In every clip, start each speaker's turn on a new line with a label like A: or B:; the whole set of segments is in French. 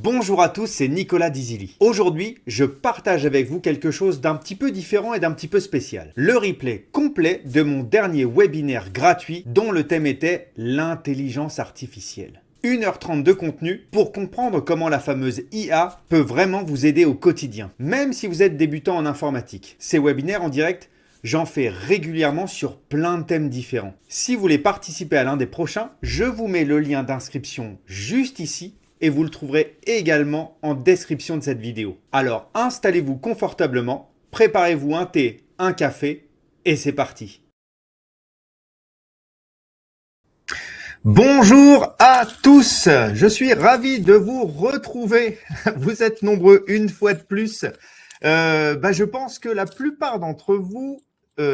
A: Bonjour à tous, c'est Nicolas d'Easily. Aujourd'hui, je partage avec vous quelque chose d'un petit peu différent et d'un petit peu spécial. Le replay complet de mon dernier webinaire gratuit dont le thème était l'intelligence artificielle. 1h30 de contenu pour comprendre comment la fameuse IA peut vraiment vous aider au quotidien, même si vous êtes débutant en informatique. Ces webinaires en direct, j'en fais régulièrement sur plein de thèmes différents. Si vous voulez participer à l'un des prochains, je vous mets le lien d'inscription juste ici et vous le trouverez également en description de cette vidéo. Alors installez-vous confortablement, préparez-vous un thé, un café et c'est parti. Bonjour à tous, je suis ravi de vous retrouver. Vous êtes nombreux une fois de plus. Je pense que la plupart d'entre vous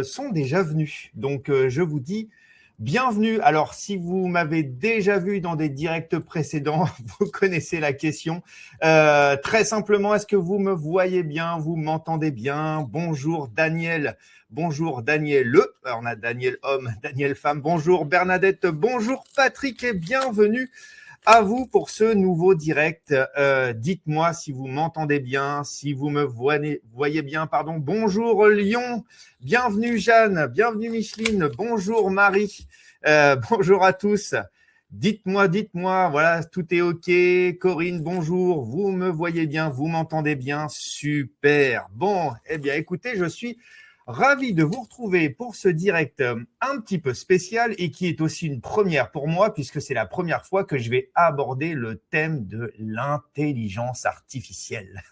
A: sont déjà venus. Donc je vous dis bienvenue. Alors si vous m'avez déjà vu dans des directs précédents, vous connaissez la question. Très simplement, est-ce que vous me voyez bien? Vous m'entendez bien? Bonjour Daniel. Bonjour Daniel. Alors, on a Daniel homme, Daniel femme. Bonjour Bernadette. Bonjour Patrick et bienvenue à vous pour ce nouveau direct. Dites-moi si vous m'entendez bien, si vous me voyez bien. Pardon. Bonjour Lyon. Bienvenue Jeanne. Bienvenue Micheline. Bonjour Marie. Bonjour à tous. Dites-moi. Voilà, tout est OK. Corinne, bonjour. Vous me voyez bien, vous m'entendez bien. Super. Bon, eh bien, écoutez, je suis ravi de vous retrouver pour ce direct un petit peu spécial et qui est aussi une première pour moi puisque c'est la première fois que je vais aborder le thème de l'intelligence artificielle.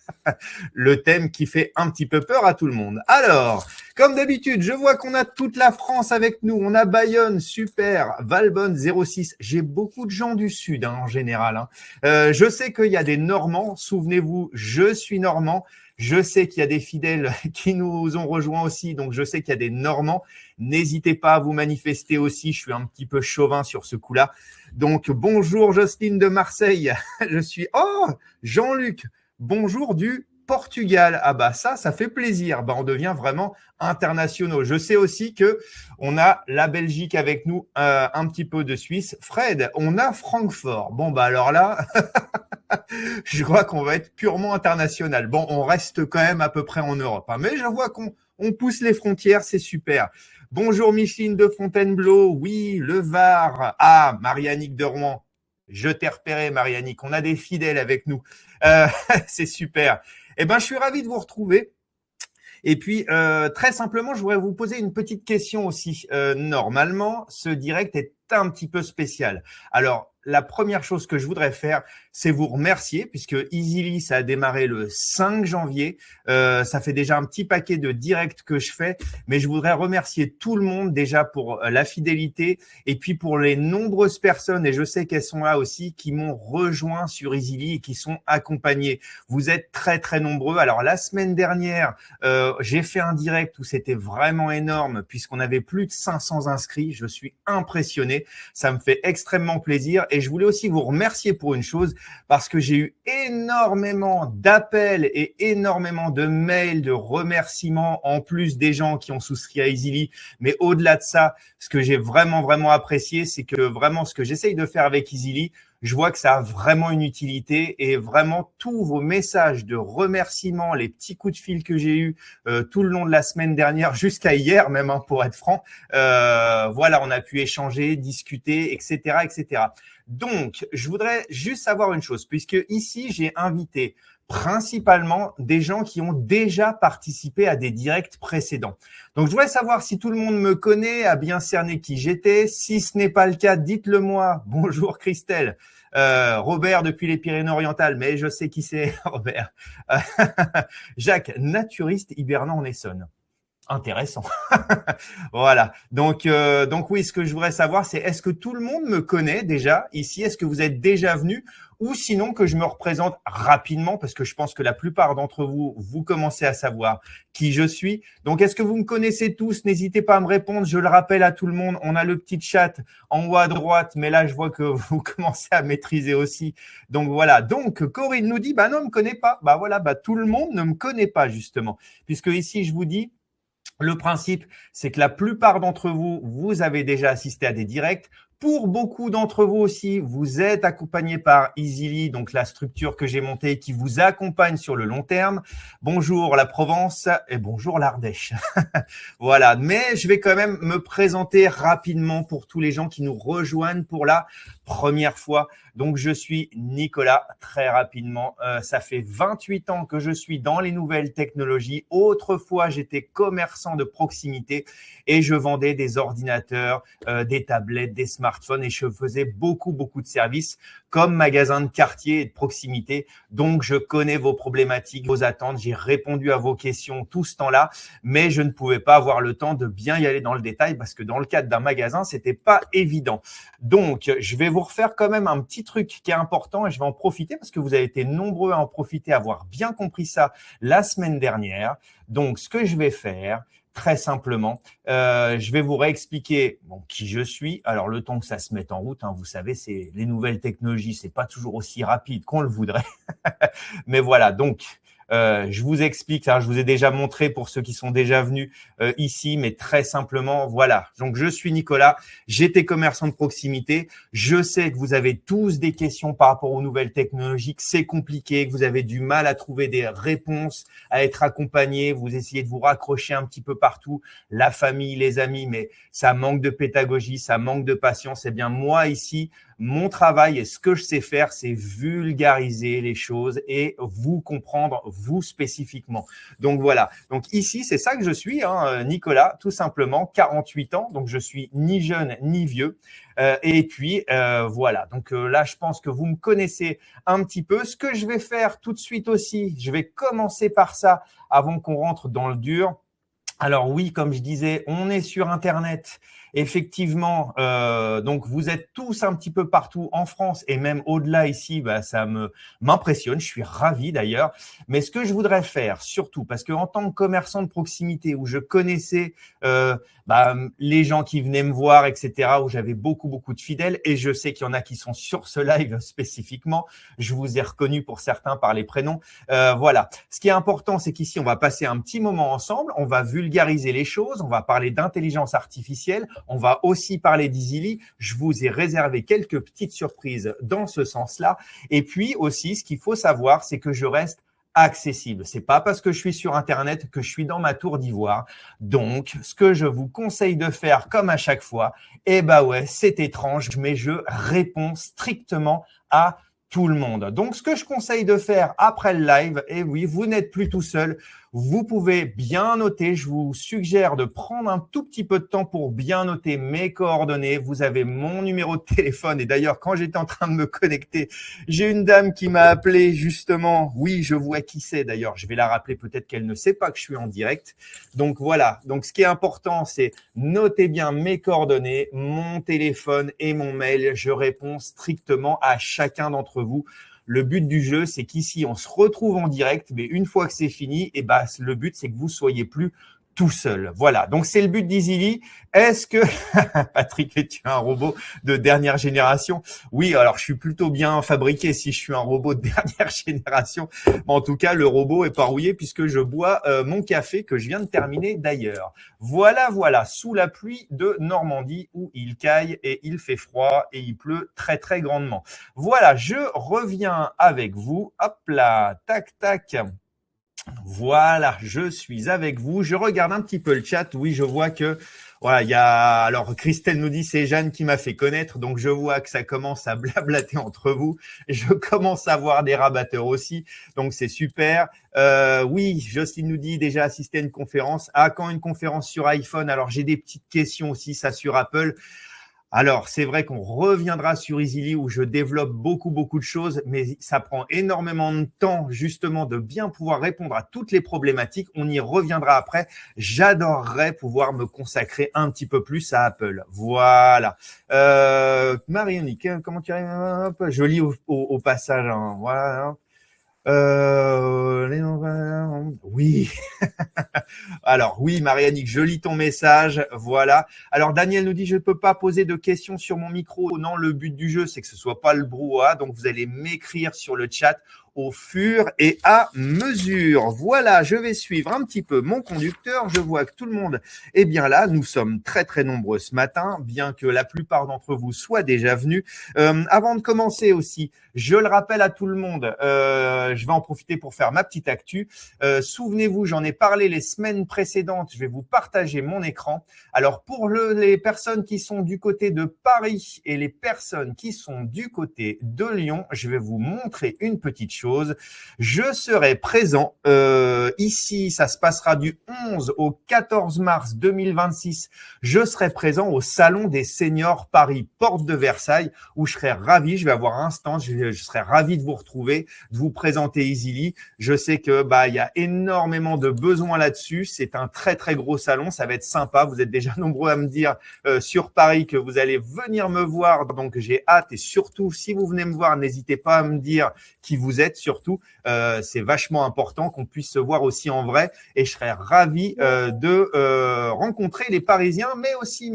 A: Le thème qui fait un petit peu peur à tout le monde. Alors, comme d'habitude, je vois qu'on a toute la France avec nous. On a Bayonne, super. Valbonne 06. J'ai beaucoup de gens du Sud en général. Je sais qu'il y a des Normands. Souvenez-vous, je suis Normand. Je sais qu'il y a des fidèles qui nous ont rejoints aussi, donc je sais qu'il y a des Normands. N'hésitez pas à vous manifester aussi, je suis un petit peu chauvin sur ce coup-là. Donc bonjour Jocelyne de Marseille, je suis… Oh Jean-Luc, bonjour du Portugal. Ah bah ça fait plaisir, on devient vraiment internationaux. Je sais aussi que on a la Belgique avec nous, un petit peu de Suisse. Fred, on a Francfort. Bon alors là… Je crois qu'on va être purement international. Bon, on reste quand même à peu près en Europe, mais je vois qu'on pousse les frontières, c'est super. Bonjour Micheline de Fontainebleau, oui, le Var. Ah, Marianique de Rouen, je t'ai repéré Marianique, on a des fidèles avec nous. C'est super. Eh ben, je suis ravi de vous retrouver. Et puis, très simplement, je voudrais vous poser une petite question aussi. Normalement, ce direct est un petit peu spécial. Alors, la première chose que je voudrais faire, c'est vous remercier puisque Easily, ça a démarré le 5 janvier. Ça fait déjà un petit paquet de directs que je fais, mais je voudrais remercier tout le monde déjà pour la fidélité et puis pour les nombreuses personnes, et je sais qu'elles sont là aussi, qui m'ont rejoint sur Easily et qui sont accompagnées. Vous êtes très, très nombreux. Alors, la semaine dernière, j'ai fait un direct où c'était vraiment énorme puisqu'on avait plus de 500 inscrits. Je suis impressionné. Ça me fait extrêmement plaisir. Et je voulais aussi vous remercier pour une chose, parce que j'ai eu énormément d'appels et énormément de mails de remerciements, en plus des gens qui ont souscrit à Easily. Mais au-delà de ça, ce que j'ai vraiment apprécié, c'est que vraiment ce que j'essaye de faire avec Easily, je vois que ça a vraiment une utilité et vraiment tous vos messages de remerciements, les petits coups de fil que j'ai eus tout le long de la semaine dernière jusqu'à hier même, pour être franc, voilà, on a pu échanger, discuter, etc. Donc, je voudrais juste savoir une chose, puisque ici, j'ai invité principalement des gens qui ont déjà participé à des directs précédents. Donc, je voudrais savoir si tout le monde me connaît, a bien cerné qui j'étais. Si ce n'est pas le cas, dites-le moi. Bonjour Christelle. Robert depuis les Pyrénées-Orientales, mais je sais qui c'est, Robert. Jacques, naturiste hibernant en Essonne. Intéressant. Voilà. Donc oui, ce que je voudrais savoir, c'est est-ce que tout le monde me connaît déjà ici? Est-ce que vous êtes déjà venus? Ou sinon que je me représente rapidement, parce que je pense que la plupart d'entre vous, vous commencez à savoir qui je suis. Donc, est-ce que vous me connaissez tous? N'hésitez pas à me répondre. Je le rappelle à tout le monde, on a le petit chat en haut à droite, mais là, je vois que vous commencez à maîtriser aussi. Donc, voilà. Donc, Corinne nous dit, non, on me connaît pas. Voilà, tout le monde ne me connaît pas, justement. Puisque ici, je vous dis, le principe, c'est que la plupart d'entre vous, vous avez déjà assisté à des directs. Pour beaucoup d'entre vous aussi, vous êtes accompagné par Easily, donc la structure que j'ai montée qui vous accompagne sur le long terme. Bonjour la Provence et bonjour l'Ardèche. Voilà, mais je vais quand même me présenter rapidement pour tous les gens qui nous rejoignent pour la première fois. Donc, je suis Nicolas, très rapidement. Ça fait 28 ans que je suis dans les nouvelles technologies. Autrefois, j'étais commerçant de proximité et je vendais des ordinateurs, des tablettes, des smartphones et je faisais beaucoup de services comme magasin de quartier et de proximité. Donc, je connais vos problématiques, vos attentes. J'ai répondu à vos questions tout ce temps-là, mais je ne pouvais pas avoir le temps de bien y aller dans le détail parce que dans le cadre d'un magasin, c'était pas évident. Donc, je vais vous refaire quand même un petit truc qui est important et je vais en profiter parce que vous avez été nombreux à en profiter, à avoir bien compris ça la semaine dernière. Donc, ce que je vais faire, très simplement, je vais vous réexpliquer qui je suis. Alors, le temps que ça se mette en route, vous savez, c'est les nouvelles technologies, c'est pas toujours aussi rapide qu'on le voudrait. Mais voilà, donc, je vous explique, je vous ai déjà montré pour ceux qui sont déjà venus ici, mais très simplement, voilà. Donc, je suis Nicolas, j'étais commerçant de proximité. Je sais que vous avez tous des questions par rapport aux nouvelles technologies, que c'est compliqué, que vous avez du mal à trouver des réponses, à être accompagné. Vous essayez de vous raccrocher un petit peu partout, la famille, les amis, mais ça manque de pédagogie, ça manque de patience. Eh bien, moi ici, mon travail et ce que je sais faire, c'est vulgariser les choses et vous comprendre, vous spécifiquement. Donc voilà. Donc ici, c'est ça que je suis, Nicolas, tout simplement, 48 ans. Donc je suis ni jeune ni vieux. Et puis voilà. Donc là, je pense que vous me connaissez un petit peu. Ce que je vais faire tout de suite aussi, je vais commencer par ça avant qu'on rentre dans le dur. Alors oui, comme je disais, on est sur Internet. Effectivement, donc vous êtes tous un petit peu partout en France et même au-delà ici, ça m'impressionne. Je suis ravi d'ailleurs. Mais ce que je voudrais faire, surtout, parce que en tant que commerçant de proximité, où je connaissais les gens qui venaient me voir, etc., où j'avais beaucoup de fidèles, et je sais qu'il y en a qui sont sur ce live spécifiquement. Je vous ai reconnu pour certains par les prénoms. Voilà. Ce qui est important, c'est qu'ici, on va passer un petit moment ensemble. On va vulgariser les choses. On va parler d'intelligence artificielle. On va aussi parler d'Easily. Je vous ai réservé quelques petites surprises dans ce sens-là. Et puis aussi, ce qu'il faut savoir, c'est que je reste accessible. C'est pas parce que je suis sur Internet que je suis dans ma tour d'ivoire. Donc, ce que je vous conseille de faire, comme à chaque fois, c'est étrange, mais je réponds strictement à tout le monde. Donc, ce que je conseille de faire après le live, et oui, vous n'êtes plus tout seul, vous pouvez bien noter. Je vous suggère de prendre un tout petit peu de temps pour bien noter mes coordonnées. Vous avez mon numéro de téléphone. Et d'ailleurs, quand j'étais en train de me connecter, j'ai une dame qui m'a appelé justement. Oui, je vois qui c'est d'ailleurs. Je vais la rappeler. Peut-être qu'elle ne sait pas que je suis en direct. Donc voilà. Donc ce qui est important, c'est notez bien mes coordonnées, mon téléphone et mon mail. Je réponds strictement à chacun d'entre vous. Le but du jeu, c'est qu'ici, on se retrouve en direct, mais une fois que c'est fini, le but, c'est que vous soyez plus tout seul. Voilà, donc c'est le but d'Easily. Est-ce que, Patrick, es-tu un robot de dernière génération? Oui, alors je suis plutôt bien fabriqué si je suis un robot de dernière génération. Mais en tout cas, le robot est pas rouillé puisque je bois mon café que je viens de terminer d'ailleurs. Voilà, sous la pluie de Normandie où il caille et il fait froid et il pleut très grandement. Voilà, je reviens avec vous. Hop là, tac. Voilà, je suis avec vous. Je regarde un petit peu le chat. Oui, je vois que voilà, alors Christelle nous dit c'est Jeanne qui m'a fait connaître, donc je vois que ça commence à blablater entre vous. Je commence à voir des rabatteurs aussi, donc c'est super. Oui, Jocelyne nous dit déjà assister à une conférence. Ah, quand une conférence sur iPhone? Alors j'ai des petites questions aussi, ça sur Apple. Alors, c'est vrai qu'on reviendra sur Easily où je développe beaucoup de choses, mais ça prend énormément de temps justement de bien pouvoir répondre à toutes les problématiques. On y reviendra après. J'adorerais pouvoir me consacrer un petit peu plus à Apple. Voilà. Marie-Annick, comment tu arrives? Je lis au passage. Voilà. Oui. Alors oui, Marianne, je lis ton message. Voilà. Alors Daniel nous dit je ne peux pas poser de questions sur mon micro. Non, le but du jeu c'est que ce soit pas le brouhaha. Donc vous allez m'écrire sur le chat au fur et à mesure. Voilà, je vais suivre un petit peu mon conducteur. Je vois que tout le monde est bien là. Nous sommes très très nombreux ce matin, bien que la plupart d'entre vous soient déjà venus. Avant de commencer aussi, je le rappelle à tout le monde, je vais en profiter pour faire ma petite actu. Souvenez-vous, j'en ai parlé les semaines précédentes. Je vais vous partager mon écran. Alors pour les personnes qui sont du côté de Paris et les personnes qui sont du côté de Lyon, je vais vous montrer une petite chose. Je serai présent ici, ça se passera du 11 au 14 mars 2026. Je serai présent au Salon des Seniors Paris, porte de Versailles, où je serai ravi. Je vais avoir un stand, je serai ravi de vous retrouver, de vous présenter Easily. Je sais que il y a énormément de besoins là-dessus. C'est un très très gros salon, ça va être sympa. Vous êtes déjà nombreux à me dire sur Paris que vous allez venir me voir, donc j'ai hâte. Et surtout, si vous venez me voir, n'hésitez pas à me dire qui vous êtes. Surtout, c'est vachement important qu'on puisse se voir aussi en vrai. Et je serais ravi de rencontrer les Parisiens, mais aussi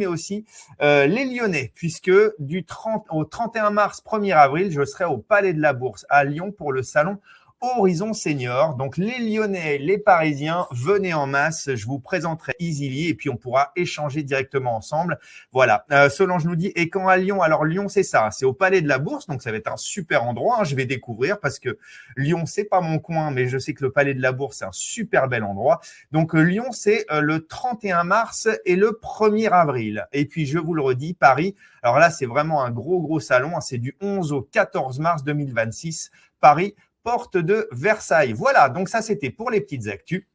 A: les Lyonnais, puisque du 30 au 31 mars, 1er avril, je serai au Palais de la Bourse à Lyon pour le salon Horizon Senior. Donc les Lyonnais, les Parisiens, venez en masse, je vous présenterai Easily et puis on pourra échanger directement ensemble. Voilà, Solange nous dit, et quand à Lyon? Alors Lyon, c'est ça, c'est au Palais de la Bourse, donc ça va être un super endroit, je vais découvrir parce que Lyon, c'est pas mon coin, mais je sais que le Palais de la Bourse, c'est un super bel endroit. Donc Lyon, c'est le 31 mars et le 1er avril. Et puis je vous le redis, Paris, alors là, c'est vraiment un gros salon, c'est du 11 au 14 mars 2026, Paris, porte de Versailles. Voilà, donc ça, c'était pour les petites actus.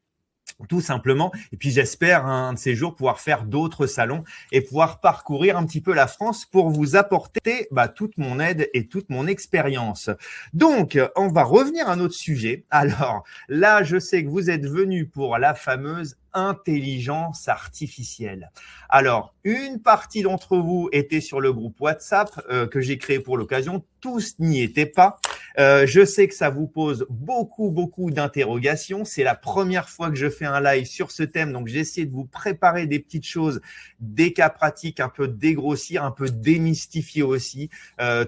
A: Tout simplement. Et puis, j'espère un de ces jours pouvoir faire d'autres salons et pouvoir parcourir un petit peu la France pour vous apporter toute mon aide et toute mon expérience. Donc, on va revenir à un autre sujet. Alors, là, je sais que vous êtes venus pour la fameuse intelligence artificielle. Alors, une partie d'entre vous était sur le groupe WhatsApp que j'ai créé pour l'occasion. Tous n'y étaient pas. Je sais que ça vous pose beaucoup d'interrogations. C'est la première fois que je fais un live sur ce thème, donc j'ai essayé de vous préparer des petites choses, des cas pratiques, un peu dégrossir, un peu démystifier aussi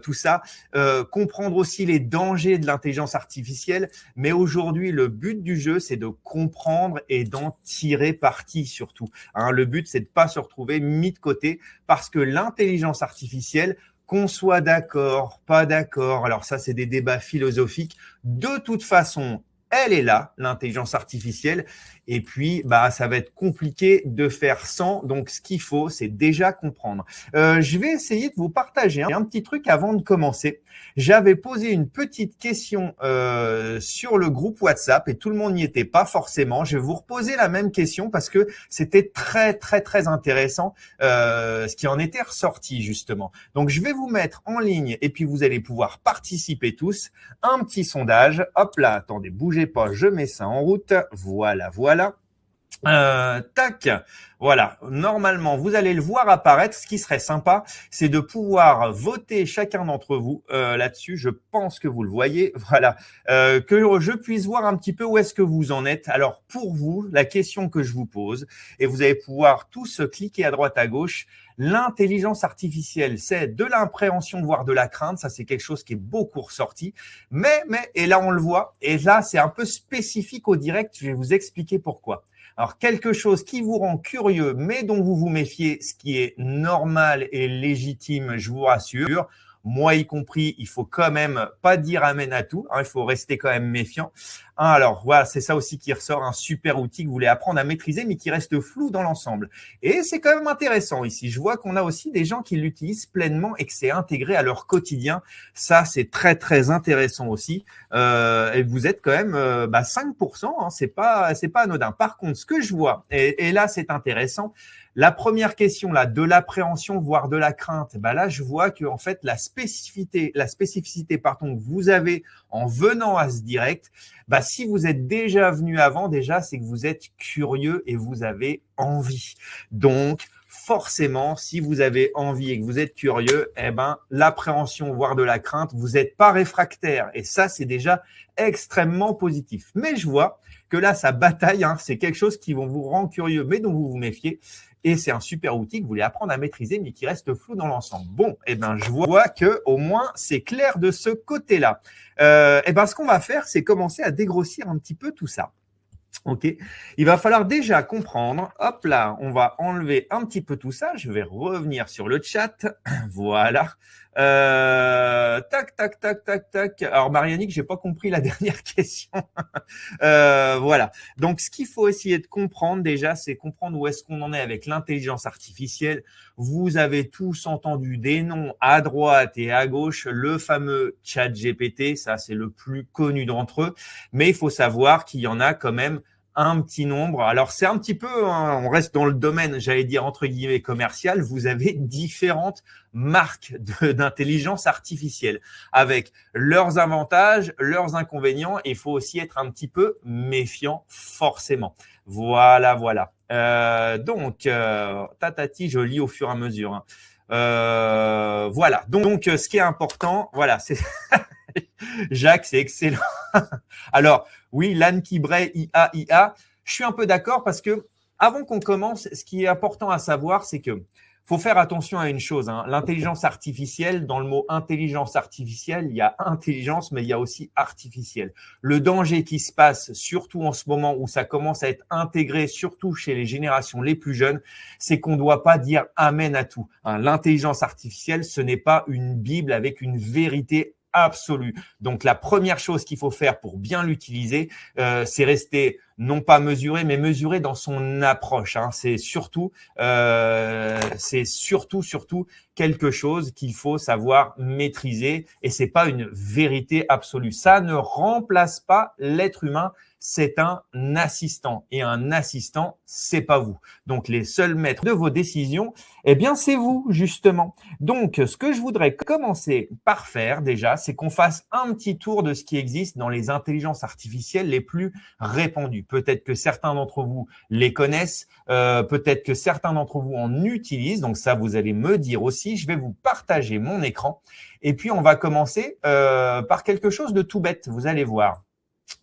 A: tout ça, comprendre aussi les dangers de l'intelligence artificielle. Mais aujourd'hui, le but du jeu, c'est de comprendre et d'en tirer parti surtout. Le but, c'est de pas se retrouver mis de côté parce que l'intelligence artificielle, qu'on soit d'accord, pas d'accord, alors ça, c'est des débats philosophiques. De toute façon, elle est là, l'intelligence artificielle. Et puis, ça va être compliqué de faire sans. Donc, ce qu'il faut, c'est déjà comprendre. Je vais essayer de vous partager un petit truc avant de commencer. J'avais posé une petite question sur le groupe WhatsApp et tout le monde n'y était pas forcément. Je vais vous reposer la même question parce que c'était très intéressant ce qui en était ressorti justement. Donc, je vais vous mettre en ligne et puis vous allez pouvoir participer tous. Un petit sondage. Hop là, attendez, bougez pas, je mets ça en route. Voilà. Tac, voilà. Normalement, vous allez le voir apparaître. Ce qui serait sympa, c'est de pouvoir voter chacun d'entre vous là-dessus. Je pense que vous le voyez. Voilà, que je puisse voir un petit peu où est-ce que vous en êtes. Alors, pour vous, la question que je vous pose, et vous allez pouvoir tous cliquer à droite à gauche. L'intelligence artificielle, c'est de l'impréhension, voire de la crainte. Ça, c'est quelque chose qui est beaucoup ressorti. Mais, et là, on le voit. Et là, c'est un peu spécifique au direct. Je vais vous expliquer pourquoi. Alors, quelque chose qui vous rend curieux, mais dont vous vous méfiez, ce qui est normal et légitime, je vous rassure. Moi y compris, il faut quand même pas dire amen à tout. Il faut rester quand même méfiant. Alors, voilà, c'est ça aussi qui ressort, un super outil que vous voulez apprendre à maîtriser, mais qui reste flou dans l'ensemble. Et c'est quand même intéressant ici. Je vois qu'on a aussi des gens qui l'utilisent pleinement et que c'est intégré à leur quotidien. Ça, c'est très intéressant aussi. Et vous êtes quand même 5%. C'est pas anodin. Par contre, ce que je vois, et là, c'est intéressant. La première question là, de l'appréhension voire de la crainte, là je vois que en fait la spécificité que vous avez en venant à ce direct, si vous êtes déjà venu avant, déjà c'est que vous êtes curieux et vous avez envie. Donc forcément, si vous avez envie et que vous êtes curieux, l'appréhension voire de la crainte, vous n'êtes pas réfractaire et ça c'est déjà extrêmement positif. Mais je vois que là ça bataille, c'est quelque chose qui vous rend curieux mais dont vous vous méfiez. et c'est un super outil que vous voulez apprendre à maîtriser, mais qui reste flou dans l'ensemble. Bon, eh ben, je vois que au moins c'est clair de ce côté-là. Eh ben, ce qu'on va faire, c'est commencer à dégrossir un petit peu tout ça. Ok, il va falloir déjà comprendre. Hop là, on va enlever un petit peu tout ça. Je vais revenir sur le chat. Voilà. Tac, tac, tac, tac, tac. Alors Marianique, j'ai pas compris la dernière question. Voilà. Donc, ce qu'il faut essayer de comprendre déjà, c'est comprendre où est-ce qu'on en est avec l'intelligence artificielle. Vous avez tous entendu des noms à droite et à gauche, le fameux ChatGPT. Ça, c'est le plus connu d'entre eux. Mais il faut savoir qu'il y en a quand même un petit nombre. Alors, c'est un petit peu, hein, on reste dans le domaine, j'allais dire, entre guillemets, commercial. Vous avez différentes marques d'intelligence artificielle avec leurs avantages, leurs inconvénients. Et il faut aussi être un petit peu méfiant, forcément. Voilà, voilà. Donc, tatati, je lis au fur et à mesure. Hein. Voilà. Donc, ce qui est important, voilà, c'est Jacques, c'est excellent. Alors, oui, l'âne qui braille, IA. Je suis un peu d'accord parce que avant qu'on commence, ce qui est important à savoir, c'est que faut faire attention à une chose. Hein. L'intelligence artificielle, dans le mot intelligence artificielle, il y a intelligence, mais il y a aussi artificielle. Le danger qui se passe, surtout en ce moment où ça commence à être intégré, surtout chez les générations les plus jeunes, c'est qu'on ne doit pas dire amen à tout. Hein. L'intelligence artificielle, ce n'est pas une Bible avec une vérité absolue. Donc, la première chose qu'il faut faire pour bien l'utiliser, c'est rester non pas mesuré, mais mesuré dans son approche. Hein. C'est surtout quelque chose qu'il faut savoir maîtriser et c'est pas une vérité absolue. Ça ne remplace pas l'être humain. C'est un assistant et un assistant, c'est pas vous. Donc, les seuls maîtres de vos décisions, eh bien, c'est vous, justement. Donc, ce que je voudrais commencer par faire déjà, c'est qu'on fasse un petit tour de ce qui existe dans les intelligences artificielles les plus répandues. Peut-être que certains d'entre vous les connaissent, peut-être que certains d'entre vous en utilisent. Donc, ça, vous allez me dire aussi. Je vais vous partager mon écran. Et puis, on va commencer par quelque chose de tout bête. Vous allez voir.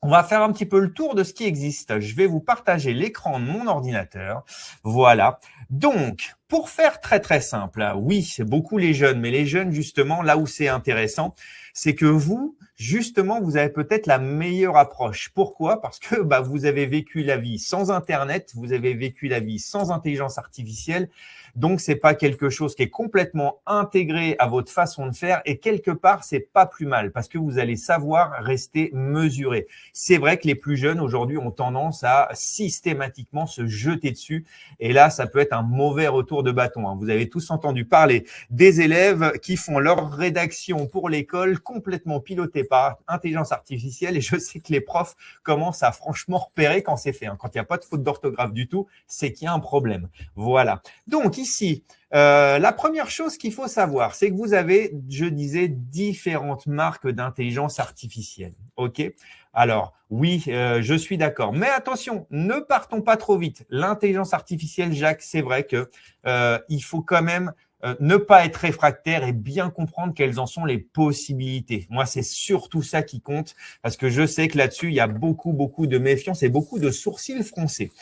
A: On va faire un petit peu le tour de ce qui existe. Je vais vous partager l'écran de mon ordinateur. Voilà. Donc, pour faire très très simple, oui, c'est beaucoup les jeunes, mais les jeunes, justement, là où c'est intéressant, c'est que vous, justement, vous avez peut-être la meilleure approche. Pourquoi? Parce que vous avez vécu la vie sans Internet, vous avez vécu la vie sans intelligence artificielle. Donc, c'est pas quelque chose qui est complètement intégré à votre façon de faire et quelque part, c'est pas plus mal parce que vous allez savoir rester mesuré. C'est vrai que les plus jeunes aujourd'hui ont tendance à systématiquement se jeter dessus et là, ça peut être un mauvais retour de bâton. Hein. Vous avez tous entendu parler des élèves qui font leur rédaction pour l'école complètement pilotée par intelligence artificielle et je sais que les profs commencent à franchement repérer quand c'est fait. Hein. Quand il n'y a pas de faute d'orthographe du tout, c'est qu'il y a un problème. Voilà. Donc ici, la première chose qu'il faut savoir, c'est que vous avez, je disais, différentes marques d'intelligence artificielle. OK? Alors, oui, je suis d'accord. Mais attention, ne partons pas trop vite. L'intelligence artificielle, Jacques, c'est vrai que il faut quand même ne pas être réfractaire et bien comprendre quelles en sont les possibilités. Moi, c'est surtout ça qui compte parce que je sais que là-dessus, il y a beaucoup de méfiance et beaucoup de sourcils froncés.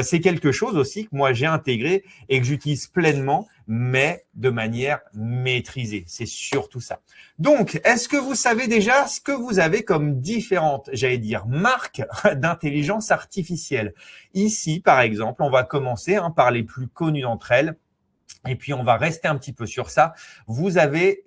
A: C'est quelque chose aussi que moi, j'ai intégré et que j'utilise pleinement, mais de manière maîtrisée. C'est surtout ça. Donc, est-ce que vous savez déjà ce que vous avez comme différentes, j'allais dire, marques d'intelligence artificielle? Ici, par exemple, on va commencer par les plus connues d'entre elles. Et puis, on va rester un petit peu sur ça. Vous avez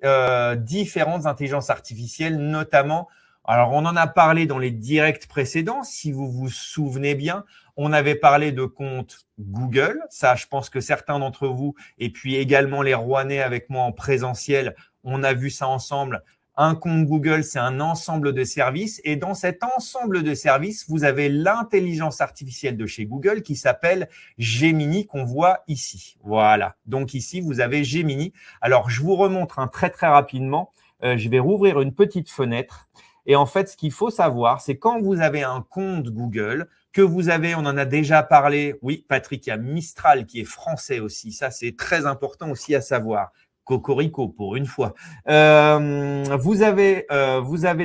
A: différentes intelligences artificielles, notamment, alors on en a parlé dans les directs précédents, si vous vous souvenez bien, on avait parlé de compte Google. Ça, je pense que certains d'entre vous, et puis également les Rouennais avec moi en présentiel, on a vu ça ensemble. Un compte Google, c'est un ensemble de services et dans cet ensemble de services, vous avez l'intelligence artificielle de chez Google qui s'appelle Gemini qu'on voit ici. Voilà. Donc ici, vous avez Gemini. Alors, je vous remontre très rapidement. Je vais rouvrir une petite fenêtre. Et en fait, ce qu'il faut savoir, c'est quand vous avez un compte Google, que vous avez, on en a déjà parlé. Oui, Patrick, il y a Mistral qui est français aussi. Ça, c'est très important aussi à savoir. Cocorico pour une fois. Vous avez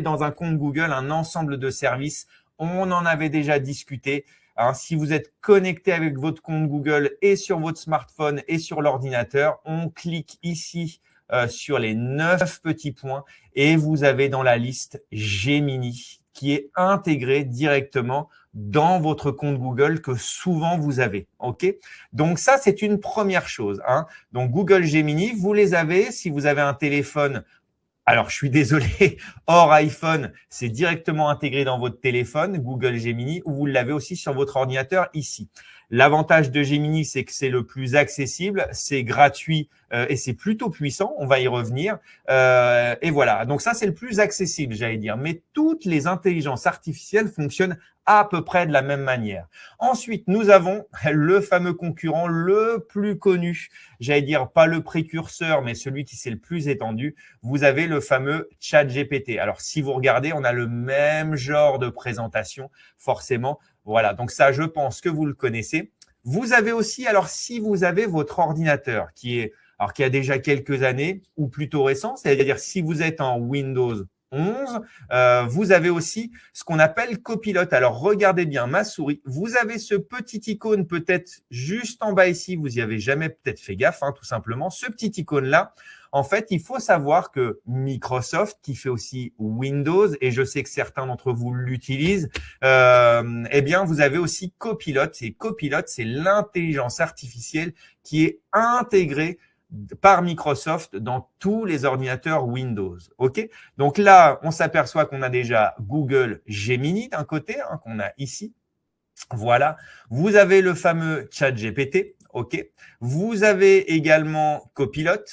A: dans un compte Google un ensemble de services. On en avait déjà discuté. Hein, si vous êtes connecté avec votre compte Google et sur votre smartphone et sur l'ordinateur, on clique ici sur les 9 petits points et vous avez dans la liste Gemini qui est intégré directement dans votre compte Google que souvent vous avez. OK? Donc ça, c'est une première chose. Hein. Donc Google Gemini, vous les avez si vous avez un téléphone. Alors, je suis désolé, hors iPhone, c'est directement intégré dans votre téléphone, Google Gemini, ou vous l'avez aussi sur votre ordinateur ici. L'avantage de Gemini, c'est que c'est le plus accessible, c'est gratuit et c'est plutôt puissant, on va y revenir. Et voilà, donc ça, c'est le plus accessible, j'allais dire. Mais toutes les intelligences artificielles fonctionnent à peu près de la même manière. Ensuite, nous avons le fameux concurrent le plus connu, j'allais dire pas le précurseur, mais celui qui s'est le plus étendu. Vous avez le fameux ChatGPT. Alors, si vous regardez, on a le même genre de présentation, forcément. Voilà, donc ça, je pense que vous le connaissez. Vous avez aussi, alors si vous avez votre ordinateur qui a déjà quelques années ou plutôt récent, c'est-à-dire si vous êtes en Windows 11, vous avez aussi ce qu'on appelle Copilot. Alors, regardez bien ma souris. Vous avez ce petit icône peut-être juste en bas ici. Vous n'y avez jamais peut-être fait gaffe, hein, tout simplement. Ce petit icône-là, en fait, il faut savoir que Microsoft, qui fait aussi Windows, et je sais que certains d'entre vous l'utilisent, eh bien, vous avez aussi Copilot. Et Copilot, c'est l'intelligence artificielle qui est intégrée par Microsoft dans tous les ordinateurs Windows. OK? Donc là, on s'aperçoit qu'on a déjà Google Gemini d'un côté, hein, qu'on a ici. Voilà. Vous avez le fameux ChatGPT. OK? Vous avez également Copilot.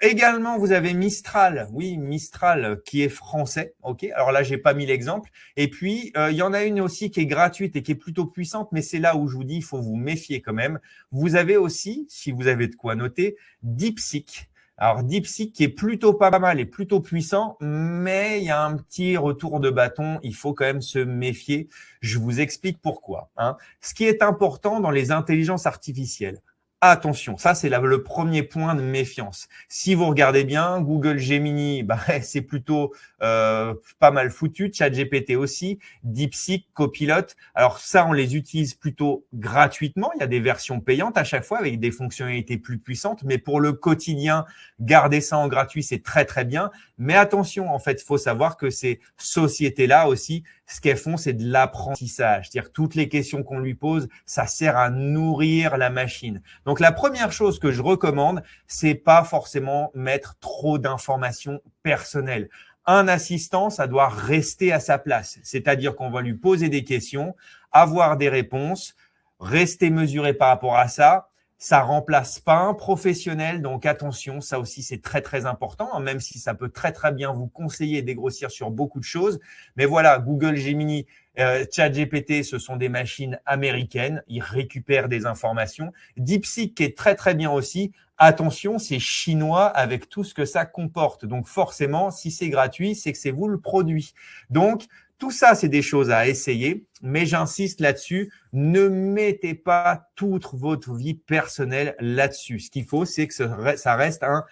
A: Également, vous avez Mistral. Oui, Mistral qui est français. OK. Alors là, j'ai pas mis l'exemple. Et puis, il y en a une aussi qui est gratuite et qui est plutôt puissante, mais c'est là où je vous dis, il faut vous méfier quand même. Vous avez aussi, si vous avez de quoi noter, DeepSeek. Alors, DeepSeek qui est plutôt pas mal et plutôt puissant, mais il y a un petit retour de bâton. Il faut quand même se méfier. Je vous explique pourquoi. Hein. Ce qui est important dans les intelligences artificielles, attention, ça c'est le premier point de méfiance. Si vous regardez bien, Google Gemini, c'est plutôt pas mal foutu, ChatGPT aussi, DeepSeek, Copilot. Alors ça, on les utilise plutôt gratuitement. Il y a des versions payantes à chaque fois avec des fonctionnalités plus puissantes, mais pour le quotidien, garder ça en gratuit, c'est très très bien. Mais attention, en fait, il faut savoir que ces sociétés-là aussi, ce qu'elles font, c'est de l'apprentissage. C'est-à-dire toutes les questions qu'on lui pose, ça sert à nourrir la machine. Donc, la première chose que je recommande, c'est pas forcément mettre trop d'informations personnelles. Un assistant, ça doit rester à sa place. C'est-à-dire qu'on va lui poser des questions, avoir des réponses, rester mesuré par rapport à ça. Ça remplace pas un professionnel, donc attention, ça aussi c'est très très important, hein, même si ça peut très très bien vous conseiller et dégrossir sur beaucoup de choses. Mais voilà, Google Gemini, ChatGPT, ce sont des machines américaines, ils récupèrent des informations. DeepSeek qui est très très bien aussi. Attention, c'est chinois avec tout ce que ça comporte. Donc forcément, si c'est gratuit, c'est que c'est vous le produit. Donc tout ça, c'est des choses à essayer, mais j'insiste là-dessus, ne mettez pas toute votre vie personnelle là-dessus. Ce qu'il faut, c'est que ça reste un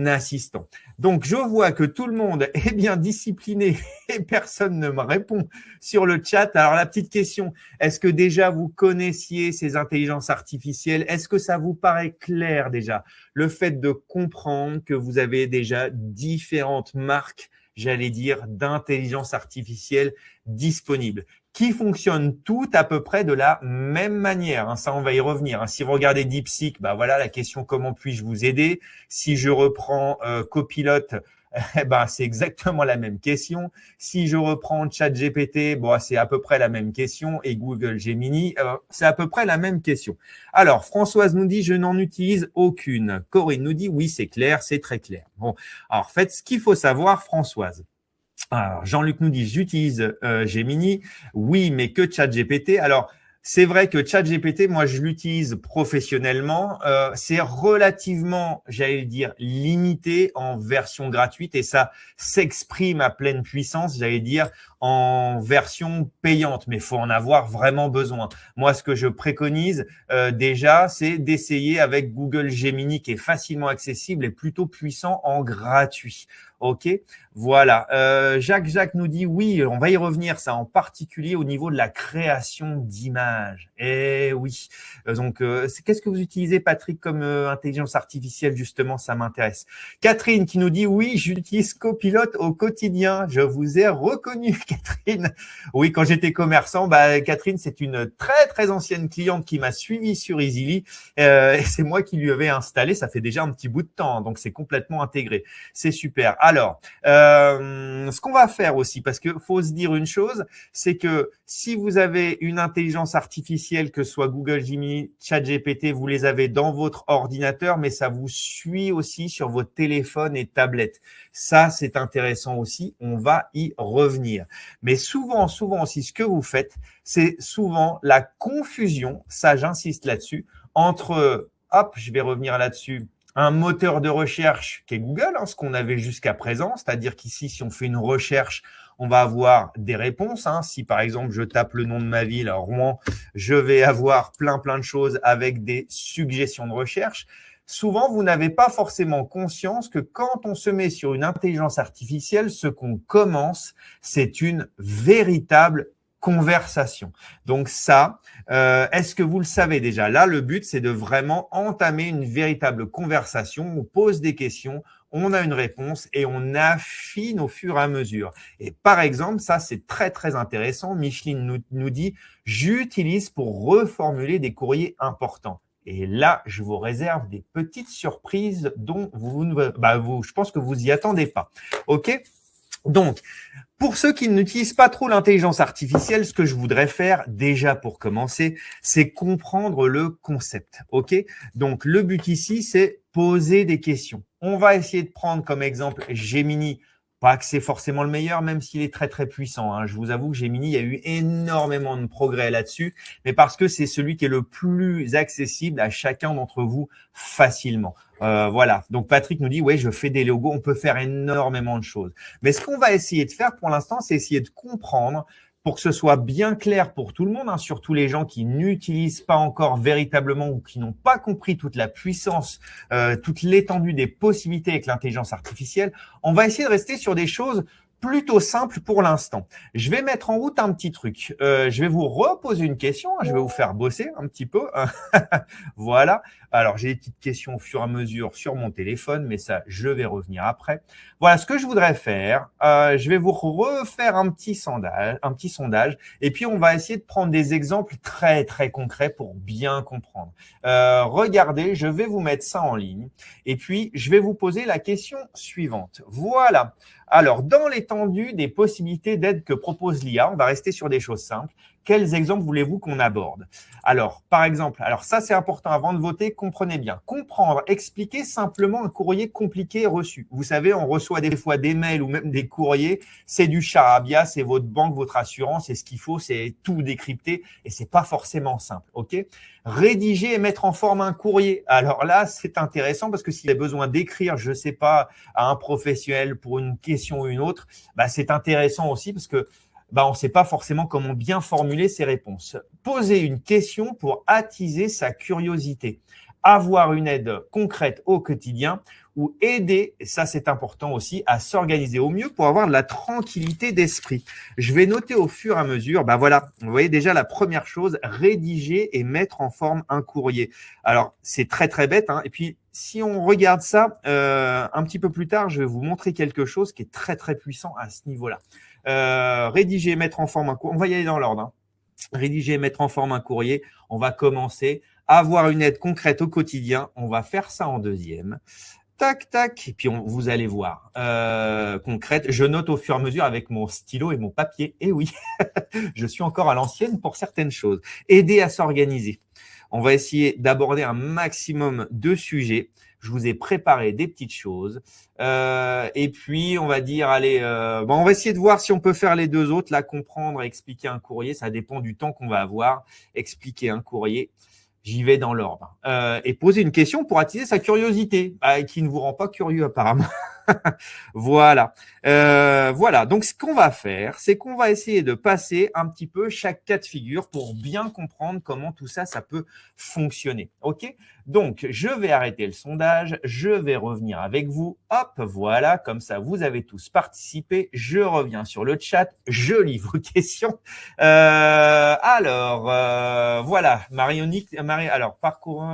A: assistant. Donc, je vois que tout le monde est bien discipliné et personne ne me répond sur le chat. Alors, la petite question, est-ce que déjà vous connaissiez ces intelligences artificielles? Est-ce que ça vous paraît clair déjà? Le fait de comprendre que vous avez déjà différentes marques, j'allais dire, d'intelligence artificielle disponibles, qui fonctionnent toutes à peu près de la même manière. Hein, ça, on va y revenir. Hein. Si vous regardez DeepSeek, voilà la question comment puis-je vous aider. Si je reprends Copilot, c'est exactement la même question. Si je reprends ChatGPT, c'est à peu près la même question. Et Google Gemini, c'est à peu près la même question. Alors, Françoise nous dit, je n'en utilise aucune. Corinne nous dit, oui, c'est clair, c'est très clair. Bon, alors faites ce qu'il faut savoir, Françoise. Alors, Jean-Luc nous dit, j'utilise Gemini. Oui, mais que ChatGPT. Alors, c'est vrai que ChatGPT, moi, je l'utilise professionnellement. C'est relativement, j'allais dire, limité en version gratuite et ça s'exprime à pleine puissance, j'allais dire, en version payante, mais il faut en avoir vraiment besoin. Moi, ce que je préconise déjà, c'est d'essayer avec Google Gemini, qui est facilement accessible et plutôt puissant en gratuit. OK, voilà. Jacques nous dit oui, on va y revenir, ça en particulier au niveau de la création d'images. Eh oui. Donc, qu'est-ce que vous utilisez, Patrick, comme intelligence artificielle, justement, ça m'intéresse. Catherine qui nous dit oui, j'utilise Copilot au quotidien. Je vous ai reconnu, Catherine. Oui, quand j'étais commerçant, Catherine, c'est une très, très ancienne cliente qui m'a suivi sur Easily. Et c'est moi qui lui avais installé, ça fait déjà un petit bout de temps, donc c'est complètement intégré. C'est super. Alors, ce qu'on va faire aussi, parce que faut se dire une chose, c'est que si vous avez une intelligence artificielle, que ce soit Google Gemini, ChatGPT, vous les avez dans votre ordinateur, mais ça vous suit aussi sur vos téléphones et tablettes. Ça, c'est intéressant aussi. On va y revenir. Mais souvent aussi, ce que vous faites, c'est souvent la confusion, ça j'insiste là-dessus, entre, hop, je vais revenir là-dessus, un moteur de recherche qui est Google, ce qu'on avait jusqu'à présent, c'est-à-dire qu'ici, si on fait une recherche, on va avoir des réponses. Si par exemple, je tape le nom de ma ville, Rouen, je vais avoir plein de choses avec des suggestions de recherche. Souvent, vous n'avez pas forcément conscience que quand on se met sur une intelligence artificielle, ce qu'on commence, c'est une véritable conversation. Donc ça, est-ce que vous le savez déjà? Là, le but, c'est de vraiment entamer une véritable conversation. On pose des questions, on a une réponse et on affine au fur et à mesure. Et par exemple, ça, c'est très, très intéressant. Micheline nous dit, j'utilise pour reformuler des courriers importants. Et là, je vous réserve des petites surprises dont je pense que vous y attendez pas. OK? Donc, pour ceux qui n'utilisent pas trop l'intelligence artificielle, ce que je voudrais faire déjà pour commencer, c'est comprendre le concept. OK? Donc, le but ici, c'est poser des questions. On va essayer de prendre comme exemple Gemini. Pas que c'est forcément le meilleur, même s'il est très, très puissant. Je vous avoue que Gemini, il y a eu énormément de progrès là-dessus, mais parce que c'est celui qui est le plus accessible à chacun d'entre vous facilement. Voilà. Donc, Patrick nous dit, ouais, je fais des logos. On peut faire énormément de choses. Mais ce qu'on va essayer de faire pour l'instant, c'est essayer de comprendre pour que ce soit bien clair pour tout le monde, surtout les gens qui n'utilisent pas encore véritablement ou qui n'ont pas compris toute la puissance, toute l'étendue des possibilités avec l'intelligence artificielle. On va essayer de rester sur des choses plutôt simples pour l'instant. Je vais mettre en route un petit truc. Je vais vous reposer une question. Je vais vous faire bosser un petit peu. Voilà. Alors, j'ai des petites questions au fur et à mesure sur mon téléphone, mais ça, je vais revenir après. Voilà, ce que je voudrais faire, je vais vous refaire un petit sondage, et puis on va essayer de prendre des exemples très, très concrets pour bien comprendre. Regardez, je vais vous mettre ça en ligne, et puis je vais vous poser la question suivante. Voilà. Alors, dans l'étendue des possibilités d'aide que propose l'IA, on va rester sur des choses simples. Quels exemples voulez-vous qu'on aborde? Alors, par exemple, ça c'est important avant de voter, comprenez bien. Comprendre, expliquer simplement un courrier compliqué reçu. Vous savez, on reçoit des fois des mails ou même des courriers, c'est du charabia, c'est votre banque, votre assurance, et ce qu'il faut, c'est tout décrypter et c'est pas forcément simple, ok? Rédiger et mettre en forme un courrier. Alors là, c'est intéressant parce que s'il a besoin d'écrire, je sais pas, à un professionnel pour une question ou une autre, c'est intéressant aussi parce que on ne sait pas forcément comment bien formuler ses réponses. Poser une question pour attiser sa curiosité. Avoir une aide concrète au quotidien ou aider, et ça c'est important aussi, à s'organiser au mieux pour avoir de la tranquillité d'esprit. Je vais noter au fur et à mesure, voilà, vous voyez déjà la première chose, rédiger et mettre en forme un courrier. Alors, c'est très très bête, et puis si on regarde ça un petit peu plus tard, je vais vous montrer quelque chose qui est très très puissant à ce niveau-là. Rédiger et mettre en forme un courrier, on va y aller dans l'ordre. Rédiger et mettre en forme un courrier, on va commencer. Avoir une aide concrète au quotidien, on va faire ça en deuxième. Tac, tac, et puis vous allez voir. Concrète, je note au fur et à mesure avec mon stylo et mon papier. Et oui, je suis encore à l'ancienne pour certaines choses. Aider à s'organiser. On va essayer d'aborder un maximum de sujets. Je vous ai préparé des petites choses. Et puis, on va dire, allez, on va essayer de voir si on peut faire les deux autres. Là, comprendre et expliquer un courrier, ça dépend du temps qu'on va avoir. Expliquer un courrier, j'y vais dans l'ordre. Et poser une question pour attiser sa curiosité, qui ne vous rend pas curieux apparemment. Voilà. Voilà. Donc, ce qu'on va faire, c'est qu'on va essayer de passer un petit peu chaque cas de figure pour bien comprendre comment tout ça, ça peut fonctionner. OK? Donc, je vais arrêter le sondage. Je vais revenir avec vous. Hop, voilà. Comme ça, vous avez tous participé. Je reviens sur le chat. Je lis vos questions. Voilà. Alors, parcours.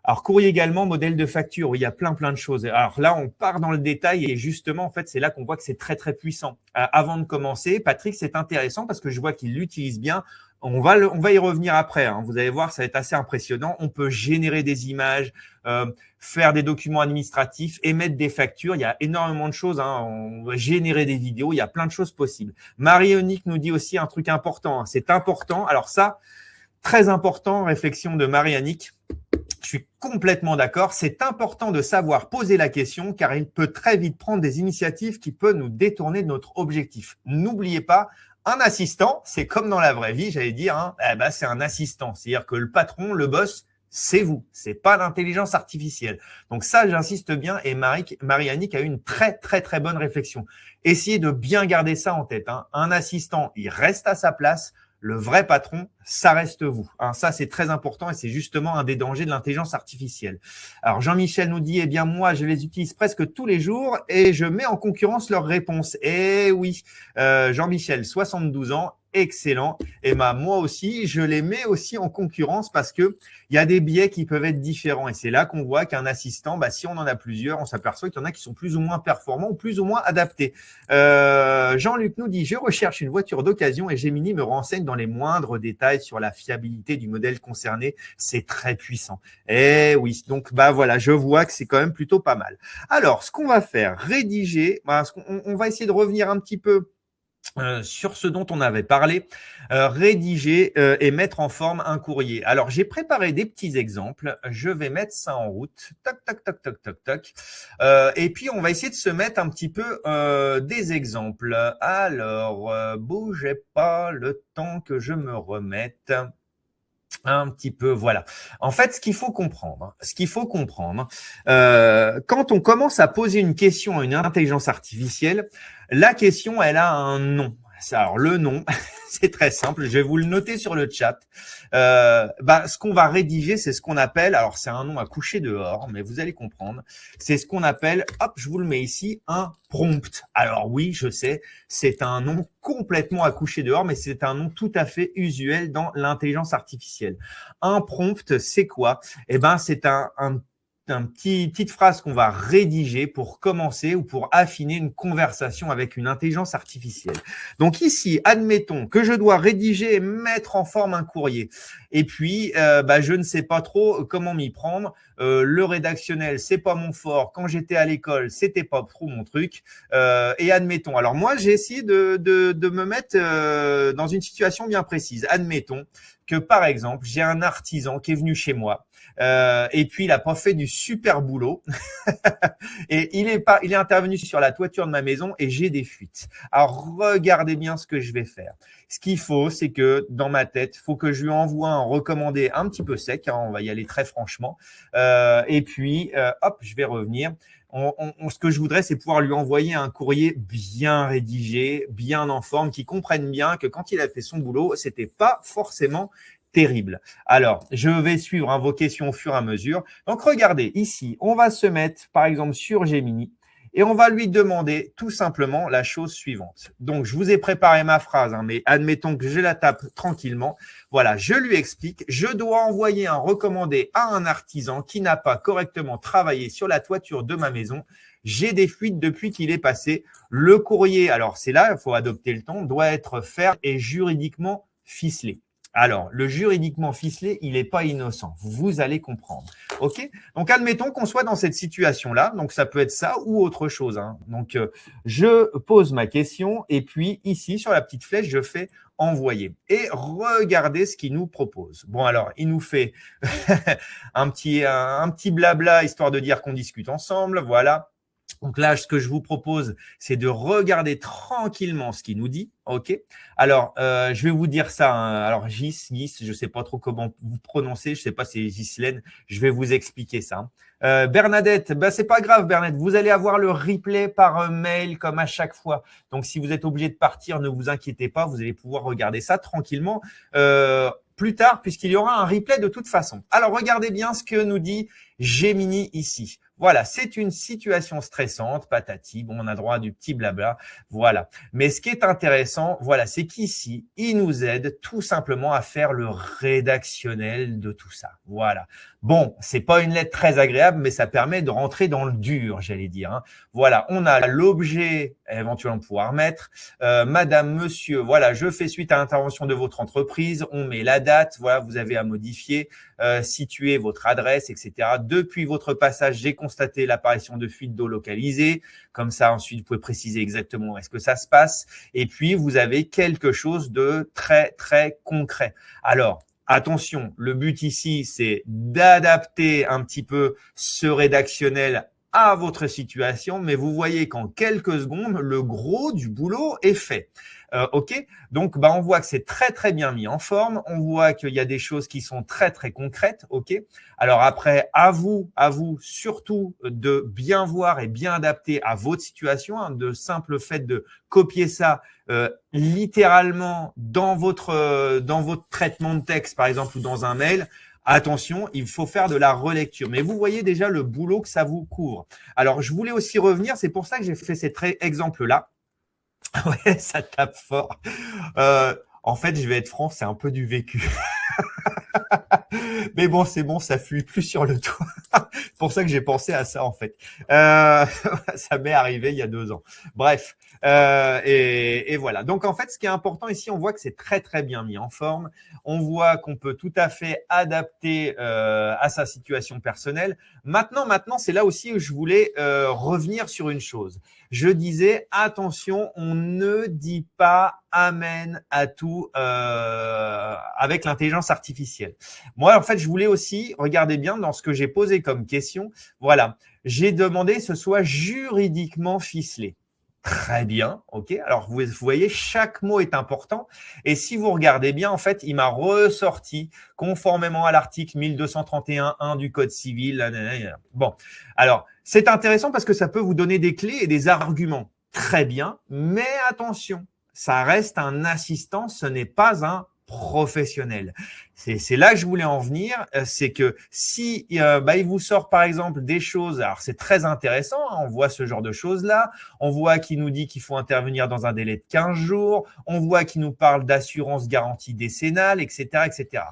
A: Alors, courrier également, modèle de facture, où il y a plein de choses. Alors là, on part dans le détail et justement, en fait, c'est là qu'on voit que c'est très, très puissant. Avant de commencer, Patrick, c'est intéressant parce que je vois qu'il l'utilise bien. On va y revenir après. Hein. Vous allez voir, ça va être assez impressionnant. On peut générer des images, faire des documents administratifs, émettre des factures. Il y a énormément de choses. Hein. On va générer des vidéos. Il y a plein de choses possibles. Marie-Onique nous dit aussi un truc important. Hein. C'est important. Alors ça, très important, réflexion de Marie-Onique. Je suis complètement d'accord. C'est important de savoir poser la question car il peut très vite prendre des initiatives qui peuvent nous détourner de notre objectif. N'oubliez pas, un assistant, c'est comme dans la vraie vie, j'allais dire, hein, c'est un assistant. C'est-à-dire que le patron, le boss, c'est vous. C'est pas l'intelligence artificielle. Donc ça, j'insiste bien et Marie-Annick a eu une très, très, très bonne réflexion. Essayez de bien garder ça en tête. Hein. Un assistant, il reste à sa place. Le vrai patron, ça reste vous. Hein, ça, c'est très important et c'est justement un des dangers de l'intelligence artificielle. Alors, Jean-Michel nous dit, eh bien, moi, je les utilise presque tous les jours et je mets en concurrence leurs réponses. Eh oui, Jean-Michel, 72 ans, excellent. Et moi aussi, je les mets aussi en concurrence parce que il y a des biais qui peuvent être différents. Et c'est là qu'on voit qu'un assistant, si on en a plusieurs, on s'aperçoit qu'il y en a qui sont plus ou moins performants ou plus ou moins adaptés. Jean-Luc nous dit, je recherche une voiture d'occasion et Gemini me renseigne dans les moindres détails sur la fiabilité du modèle concerné. C'est très puissant. Eh oui, donc voilà, je vois que c'est quand même plutôt pas mal. Alors, ce qu'on va faire, rédiger, on va essayer de revenir un petit peu sur ce dont on avait parlé, rédiger et mettre en forme un courrier. Alors, j'ai préparé des petits exemples. Je vais mettre ça en route. Toc, toc, toc, toc, toc, toc. Et puis, on va essayer de se mettre un petit peu des exemples. Alors, bougez pas le temps que je me remette. Un petit peu, voilà. En fait, ce qu'il faut comprendre, quand on commence à poser une question à une intelligence artificielle, la question, elle a un nom. Alors, le nom, c'est très simple. Je vais vous le noter sur le chat. Ce qu'on va rédiger, c'est ce qu'on appelle, alors c'est un nom à coucher dehors, mais vous allez comprendre. C'est ce qu'on appelle, hop, je vous le mets ici, un prompt. Alors oui, je sais, c'est un nom complètement à coucher dehors, mais c'est un nom tout à fait usuel dans l'intelligence artificielle. Un prompt, c'est quoi? C'est une petite phrase qu'on va rédiger pour commencer ou pour affiner une conversation avec une intelligence artificielle. Donc ici, admettons que je dois rédiger et mettre en forme un courrier. Et puis, je ne sais pas trop comment m'y prendre. Le rédactionnel, c'est pas mon fort. Quand j'étais à l'école, c'était pas trop mon truc. Et admettons. Alors moi, j'ai essayé de me mettre dans une situation bien précise. Admettons que par exemple, j'ai un artisan qui est venu chez moi. Et puis il a pas fait du super boulot et il est intervenu sur la toiture de ma maison et j'ai des fuites. Alors regardez bien ce que je vais faire. Ce qu'il faut, c'est que dans ma tête, faut que je lui envoie un recommandé un petit peu sec. Hein, on va y aller très franchement. Et puis hop, je vais revenir. Ce que je voudrais, c'est pouvoir lui envoyer un courrier bien rédigé, bien en forme, qui comprenne bien que quand il a fait son boulot, c'était pas forcément terrible. Alors, je vais suivre vos questions au fur et à mesure. Donc, regardez, ici, on va se mettre, par exemple, sur Gemini et on va lui demander tout simplement la chose suivante. Donc, je vous ai préparé ma phrase, mais admettons que je la tape tranquillement. Voilà, je lui explique. Je dois envoyer un recommandé à un artisan qui n'a pas correctement travaillé sur la toiture de ma maison. J'ai des fuites depuis qu'il est passé. Le courrier, alors c'est là, il faut adopter le ton, doit être ferme et juridiquement ficelé. Alors, le juridiquement ficelé, il n'est pas innocent. Vous allez comprendre. OK? Donc, admettons qu'on soit dans cette situation-là. Donc, ça peut être ça ou autre chose. Hein. Donc, je pose ma question et puis ici, sur la petite flèche, je fais envoyer. Et regardez ce qu'il nous propose. Bon, alors, il nous fait un petit blabla, histoire de dire qu'on discute ensemble. Voilà. Donc là, ce que je vous propose, c'est de regarder tranquillement ce qu'il nous dit. OK. Alors, je vais vous dire ça. Hein. Alors, Gis, je sais pas trop comment vous prononcer. Je sais pas si c'est Ghislaine. Je vais vous expliquer ça. Bernadette, c'est pas grave, Bernadette. Vous allez avoir le replay par mail comme à chaque fois. Donc, si vous êtes obligé de partir, ne vous inquiétez pas. Vous allez pouvoir regarder ça tranquillement plus tard, puisqu'il y aura un replay de toute façon. Alors, regardez bien ce que nous dit Gemini ici. Voilà, c'est une situation stressante, patati, bon, on a droit à du petit blabla, voilà. Mais ce qui est intéressant, voilà, c'est qu'ici, il nous aide tout simplement à faire le rédactionnel de tout ça, voilà. Bon, c'est pas une lettre très agréable, mais ça permet de rentrer dans le dur, j'allais dire. Hein. Voilà, on a l'objet, éventuellement pouvoir mettre, Madame, Monsieur, voilà, je fais suite à l'intervention de votre entreprise, on met la date, voilà, vous avez à modifier, situer votre adresse, etc. Depuis votre passage, j'ai constaté l'apparition de fuites d'eau localisées. Comme ça, ensuite, vous pouvez préciser exactement où est-ce que ça se passe. Et puis, vous avez quelque chose de très, très concret. Alors, attention, le but ici, c'est d'adapter un petit peu ce rédactionnel à votre situation, mais vous voyez qu'en quelques secondes, le gros du boulot est fait. OK. Donc, on voit que c'est très, très bien mis en forme. On voit qu'il y a des choses qui sont très, très concrètes. OK. Alors après, à vous surtout de bien voir et bien adapter à votre situation. Hein, de simple fait de copier ça littéralement dans votre traitement de texte, par exemple, ou dans un mail. Attention, il faut faire de la relecture. Mais vous voyez déjà le boulot que ça vous couvre. Alors, je voulais aussi revenir. C'est pour ça que j'ai fait cet exemple-là. Ouais, ça tape fort. En fait, je vais être franc, c'est un peu du vécu. Mais bon, c'est bon, ça fuit plus sur le toit. C'est pour ça que j'ai pensé à ça, en fait. Ça m'est arrivé il y a 2 ans. Bref, et voilà. Donc, en fait, ce qui est important ici, on voit que c'est très, très bien mis en forme. On voit qu'on peut tout à fait adapter à sa situation personnelle. Maintenant, c'est là aussi où je voulais revenir sur une chose. Je disais, attention, on ne dit pas amen à tout avec l'intelligence artificielle. Moi, en fait, je voulais aussi, regardez bien dans ce que j'ai posé comme question, voilà, j'ai demandé que ce soit juridiquement ficelé. Très bien, ok. Alors, vous voyez, chaque mot est important. Et si vous regardez bien, en fait, il m'a ressorti, conformément à l'article 1231.1 du Code civil. Bon, alors, c'est intéressant parce que ça peut vous donner des clés et des arguments. Très bien, mais attention, ça reste un assistant, ce n'est pas un professionnel. C'est là que je voulais en venir, c'est que si il vous sort par exemple des choses, alors c'est très intéressant, hein, on voit ce genre de choses-là, on voit qu'il nous dit qu'il faut intervenir dans un délai de 15 jours, on voit qu'il nous parle d'assurance garantie décennale, etc., etc.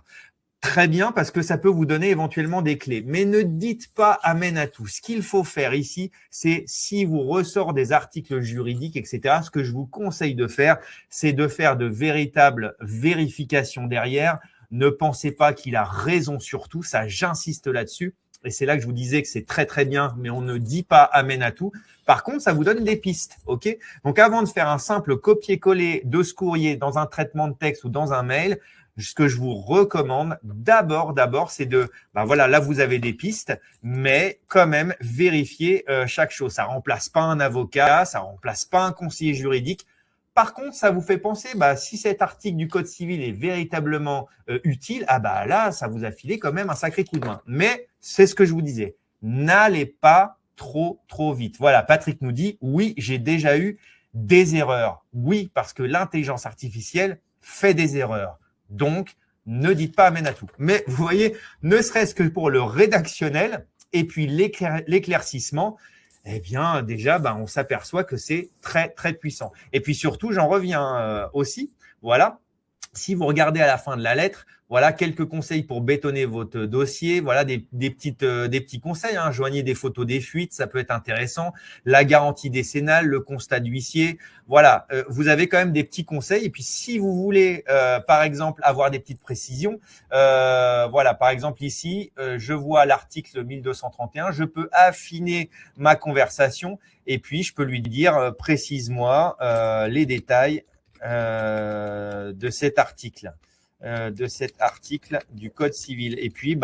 A: Très bien, parce que ça peut vous donner éventuellement des clés. Mais ne dites pas amen à tout. Ce qu'il faut faire ici, c'est si vous ressort des articles juridiques, etc., ce que je vous conseille de faire, c'est de faire de véritables vérifications derrière. Ne pensez pas qu'il a raison sur tout. Ça, j'insiste là-dessus. Et c'est là que je vous disais que c'est très, très bien, mais on ne dit pas amen à tout. Par contre, ça vous donne des pistes. OK? Donc, avant de faire un simple copier-coller de ce courrier dans un traitement de texte ou dans un mail, ce que je vous recommande d'abord, c'est de, voilà, là vous avez des pistes, mais quand même vérifier chaque chose. Ça remplace pas un avocat, ça remplace pas un conseiller juridique. Par contre, ça vous fait penser, si cet article du Code civil est véritablement utile, là, ça vous a filé quand même un sacré coup de main. Mais c'est ce que je vous disais, n'allez pas trop vite. Voilà, Patrick nous dit, oui, j'ai déjà eu des erreurs. Oui, parce que l'intelligence artificielle fait des erreurs. Donc, ne dites pas amen à tout. Mais vous voyez, ne serait-ce que pour le rédactionnel et puis l'éclaircissement, eh bien, déjà, on s'aperçoit que c'est très, très puissant. Et puis surtout, j'en reviens aussi, voilà, si vous regardez à la fin de la lettre, voilà quelques conseils pour bétonner votre dossier. Voilà des petits conseils. Hein. Joignez des photos des fuites, ça peut être intéressant. La garantie décennale, le constat d'huissier. Voilà, vous avez quand même des petits conseils. Et puis si vous voulez, par exemple, avoir des petites précisions, voilà, par exemple ici, je vois l'article 1231. Je peux affiner ma conversation et puis je peux lui dire précise-moi les détails de cet article du Code civil. Et puis,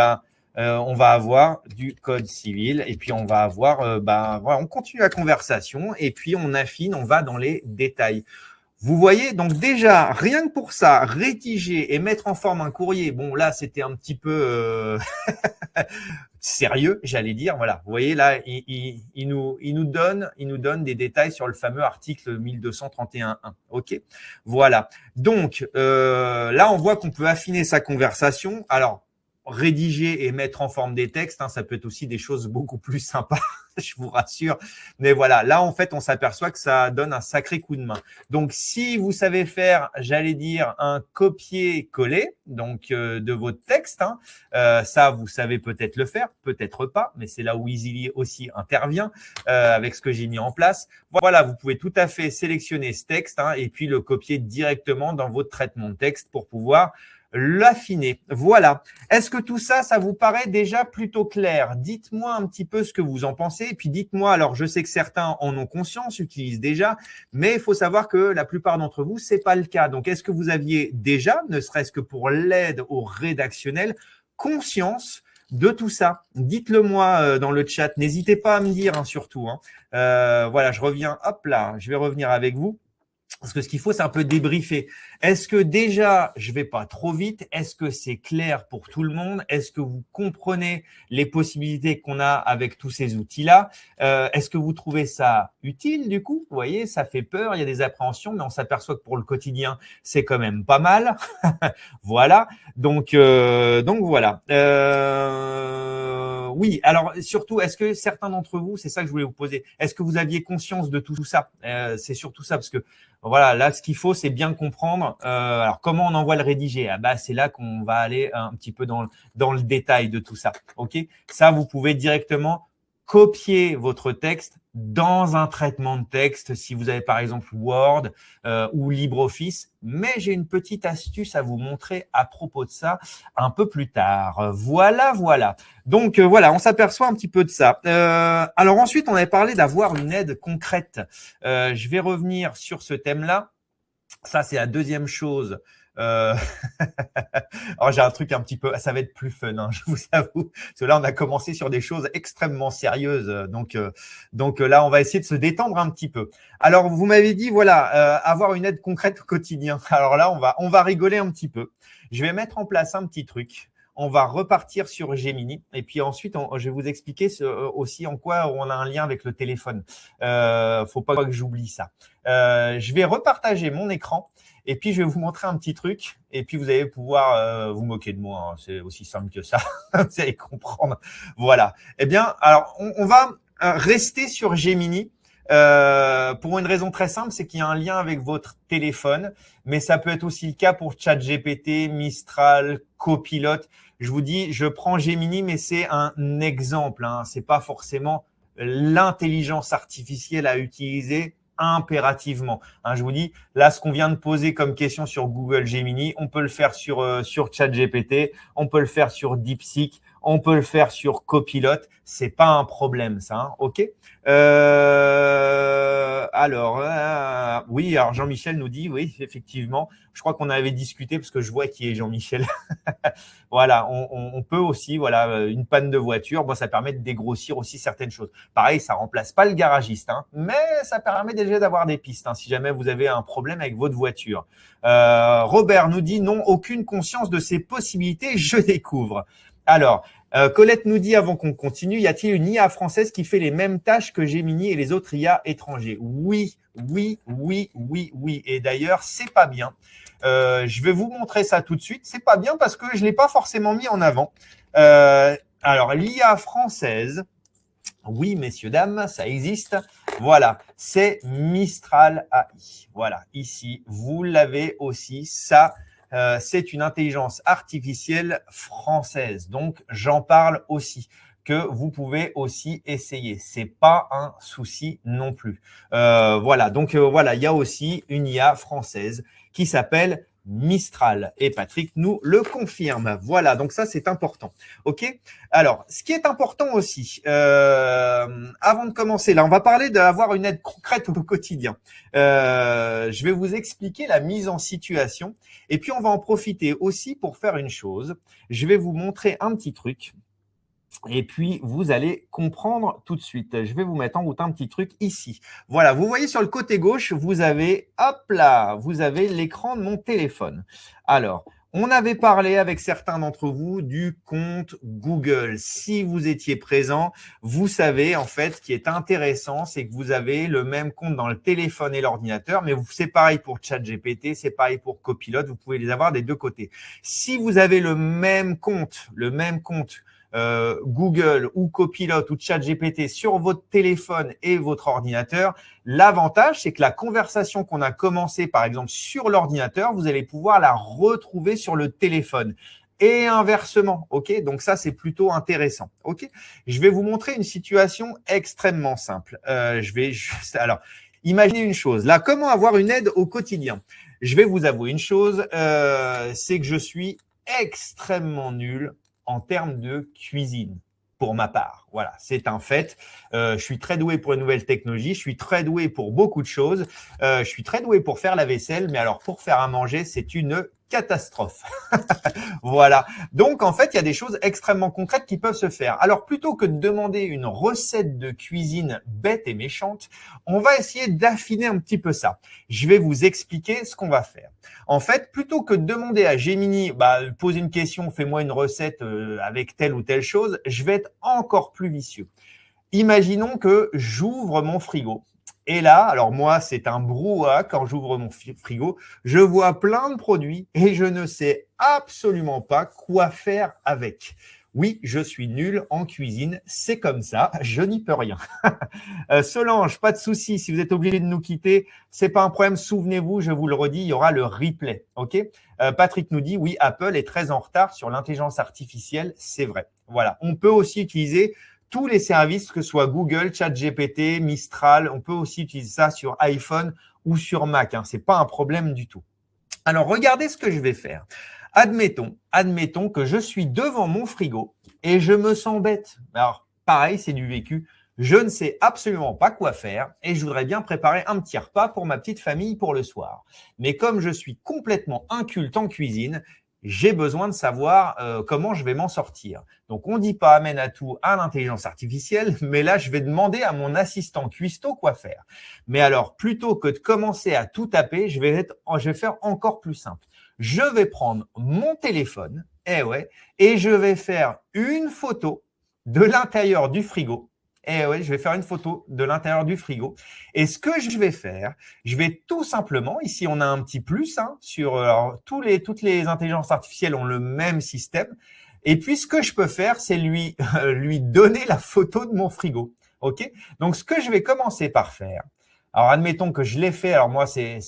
A: on va avoir du code civil et puis on va avoir, voilà, on continue la conversation et puis on affine, on va dans les détails. Vous voyez, donc déjà, rien que pour ça, rédiger et mettre en forme un courrier, bon là, c'était un petit peu sérieux, j'allais dire. Voilà, vous voyez là, il nous donne des détails sur le fameux article 1231.1. Ok, voilà. Donc là, on voit qu'on peut affiner sa conversation. Alors, rédiger et mettre en forme des textes, hein, ça peut être aussi des choses beaucoup plus sympas, je vous rassure. Mais voilà, là, en fait, on s'aperçoit que ça donne un sacré coup de main. Donc, si vous savez faire, j'allais dire, un copier-coller donc de votre texte, hein, ça, vous savez peut-être le faire, peut-être pas, mais c'est là où Easily aussi intervient avec ce que j'ai mis en place. Voilà, vous pouvez tout à fait sélectionner ce texte hein, et puis le copier directement dans votre traitement de texte pour pouvoir l'affiner. Voilà. Est-ce que tout ça, ça vous paraît déjà plutôt clair? Dites-moi un petit peu ce que vous en pensez. Et puis dites-moi, alors je sais que certains en ont conscience, utilisent déjà, mais il faut savoir que la plupart d'entre vous, c'est pas le cas. Donc, est-ce que vous aviez déjà, ne serait-ce que pour l'aide au rédactionnel, conscience de tout ça? Dites-le moi dans le chat. N'hésitez pas à me dire, hein, surtout. Hein. Voilà, je reviens. Hop là, je vais revenir avec vous. Parce que ce qu'il faut, c'est un peu débriefer. Est-ce que déjà, je vais pas trop vite? Est-ce que c'est clair pour tout le monde? Est-ce que vous comprenez les possibilités qu'on a avec tous ces outils-là? Est-ce que vous trouvez ça utile du coup? Vous voyez, ça fait peur, il y a des appréhensions, mais on s'aperçoit que pour le quotidien, c'est quand même pas mal. Voilà. Donc voilà. Oui. Alors surtout, est-ce que certains d'entre vous, c'est ça que je voulais vous poser, est-ce que vous aviez conscience de tout ça? C'est surtout ça, parce que voilà, là, ce qu'il faut, c'est bien comprendre. Alors, comment on envoie le rédigé? Ah bah, c'est là qu'on va aller un petit peu dans le détail de tout ça. Ok, ça, vous pouvez directement copier votre texte dans un traitement de texte, si vous avez par exemple Word ou LibreOffice. Mais j'ai une petite astuce à vous montrer à propos de ça un peu plus tard. Voilà, voilà. Donc voilà, on s'aperçoit un petit peu de ça. Alors ensuite, on avait parlé d'avoir une aide concrète. Je vais revenir sur ce thème-là. Ça, c'est la deuxième chose. Alors j'ai un truc un petit peu, ça va être plus fun, hein, je vous avoue. Parce que là, on a commencé sur des choses extrêmement sérieuses. Donc là, on va essayer de se détendre un petit peu. Alors, vous m'avez dit, voilà, avoir une aide concrète au quotidien. Alors là, on va rigoler un petit peu. Je vais mettre en place un petit truc. On va repartir sur Gemini et puis ensuite, je vais vous expliquer aussi en quoi on a un lien avec le téléphone. Faut pas que j'oublie ça. Je vais repartager mon écran et puis je vais vous montrer un petit truc et puis vous allez pouvoir vous moquer de moi. Hein. C'est aussi simple que ça. Vous allez comprendre. Voilà. Eh bien, alors on va rester sur Gemini. Pour une raison très simple, c'est qu'il y a un lien avec votre téléphone, mais ça peut être aussi le cas pour ChatGPT, Mistral, Copilot. Je vous dis, je prends Gemini, mais c'est un exemple. Hein. C'est pas forcément l'intelligence artificielle à utiliser impérativement. Hein, je vous dis, là, ce qu'on vient de poser comme question sur Google Gemini, on peut le faire sur ChatGPT, on peut le faire sur DeepSeek, on peut le faire sur Copilot. C'est pas un problème, ça. Hein, ok. Oui, alors Jean-Michel nous dit, oui, effectivement, je crois qu'on avait discuté parce que je vois qui est Jean-Michel. Voilà, on peut aussi, voilà, une panne de voiture, bon, ça permet de dégrossir aussi certaines choses. Pareil, ça remplace pas le garagiste, hein, mais ça permet déjà d'avoir des pistes, hein, si jamais vous avez un problème avec votre voiture. Robert nous dit, non, aucune conscience de ces possibilités, je découvre. Alors, Colette nous dit, avant qu'on continue, y a-t-il une IA française qui fait les mêmes tâches que Gemini et les autres IA étrangers? Oui, oui, oui, oui, oui. Et d'ailleurs, c'est pas bien. Je vais vous montrer ça tout de suite. C'est pas bien parce que je l'ai pas forcément mis en avant. Alors, l'IA française, oui, messieurs, dames, ça existe. Voilà, c'est Mistral AI. Voilà, ici, vous l'avez aussi. Ça, c'est une intelligence artificielle française. Donc, j'en parle aussi, que vous pouvez aussi essayer. C'est pas un souci non plus. Voilà, donc voilà, il y a aussi une IA française qui s'appelle Mistral. Et Patrick nous le confirme. Voilà, donc ça, c'est important. OK? Alors, ce qui est important aussi, avant de commencer, là, on va parler d'avoir une aide concrète au quotidien. Je vais vous expliquer la mise en situation. Et puis, on va en profiter aussi pour faire une chose. Je vais vous montrer un petit truc. Et puis, vous allez comprendre tout de suite. Je vais vous mettre en route un petit truc ici. Voilà, vous voyez sur le côté gauche, vous avez, hop là, vous avez l'écran de mon téléphone. Alors, on avait parlé avec certains d'entre vous du compte Google. Si vous étiez présent, vous savez en fait ce qui est intéressant, c'est que vous avez le même compte dans le téléphone et l'ordinateur, mais c'est pareil pour ChatGPT, c'est pareil pour Copilot, vous pouvez les avoir des deux côtés. Si vous avez le même compte, Google ou Copilot ou ChatGPT sur votre téléphone et votre ordinateur, l'avantage, c'est que la conversation qu'on a commencée, par exemple, sur l'ordinateur, vous allez pouvoir la retrouver sur le téléphone. Et inversement, ok? Donc ça, c'est plutôt intéressant, ok? Je vais vous montrer une situation extrêmement simple. Alors, imaginez une chose. Là, comment avoir une aide au quotidien? Je vais vous avouer une chose, c'est que je suis extrêmement nul en termes de cuisine, pour ma part. Voilà, c'est un fait. Je suis très doué pour les nouvelles technologies, je suis très doué pour beaucoup de choses, je suis très doué pour faire la vaisselle, mais alors pour faire à manger, c'est une catastrophe. Voilà. Donc, en fait, il y a des choses extrêmement concrètes qui peuvent se faire. Alors, plutôt que de demander une recette de cuisine bête et méchante, on va essayer d'affiner un petit peu ça. Je vais vous expliquer ce qu'on va faire. En fait, plutôt que de demander à Gemini, poser une question, fais-moi une recette avec telle ou telle chose, je vais être encore plus vicieux. Imaginons que j'ouvre mon frigo. Et là, alors moi, c'est un brouhaha quand j'ouvre mon frigo. Je vois plein de produits et je ne sais absolument pas quoi faire avec. Oui, je suis nul en cuisine, c'est comme ça, je n'y peux rien. Solange, pas de souci, si vous êtes obligé de nous quitter, c'est pas un problème. Souvenez-vous, je vous le redis, il y aura le replay. Ok. Patrick nous dit, oui, Apple est très en retard sur l'intelligence artificielle, c'est vrai. Voilà, on peut aussi utiliser tous les services, que ce soit Google, ChatGPT, Mistral, on peut aussi utiliser ça sur iPhone ou sur Mac. C'est pas un problème du tout. Alors, regardez ce que je vais faire. Admettons que je suis devant mon frigo et je me sens bête. Alors, pareil, c'est du vécu. Je ne sais absolument pas quoi faire et je voudrais bien préparer un petit repas pour ma petite famille pour le soir. Mais comme je suis complètement inculte en cuisine, j'ai besoin de savoir comment je vais m'en sortir. Donc, on ne dit pas amène à tout à l'intelligence artificielle, mais là, je vais demander à mon assistant cuistot quoi faire. Mais alors, plutôt que de commencer à tout taper, je vais faire encore plus simple. Je vais prendre mon téléphone, et je vais faire une photo de l'intérieur du frigo. Je vais faire une photo de l'intérieur du frigo. Et ce que je vais faire, je vais tout simplement, ici on a un petit plus sur toutes les intelligences artificielles ont le même système. Et puis ce que je peux faire, c'est lui donner la photo de mon frigo. Ok. Donc ce que je vais commencer par faire. Alors admettons que je l'ai fait. Alors moi j'ai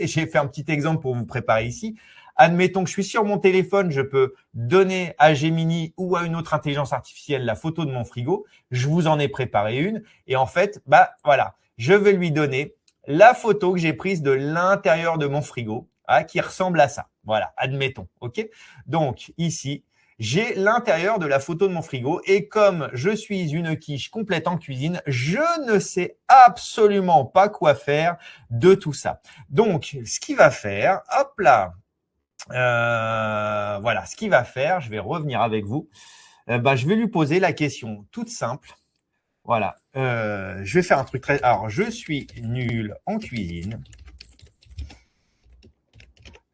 A: fait un petit exemple pour vous préparer ici. Admettons que je suis sur mon téléphone, je peux donner à Gemini ou à une autre intelligence artificielle la photo de mon frigo. Je vous en ai préparé une. Et en fait, voilà, je vais lui donner la photo que j'ai prise de l'intérieur de mon frigo, qui ressemble à ça. Voilà, admettons. OK? Donc, ici, j'ai l'intérieur de la photo de mon frigo. Et comme je suis une quiche complète en cuisine, je ne sais absolument pas quoi faire de tout ça. Donc, ce qu'il va faire, hop là, voilà, ce qu'il va faire, je vais revenir avec vous. Je vais lui poser la question toute simple. Voilà, je vais faire un truc très... Alors, je suis nul en cuisine.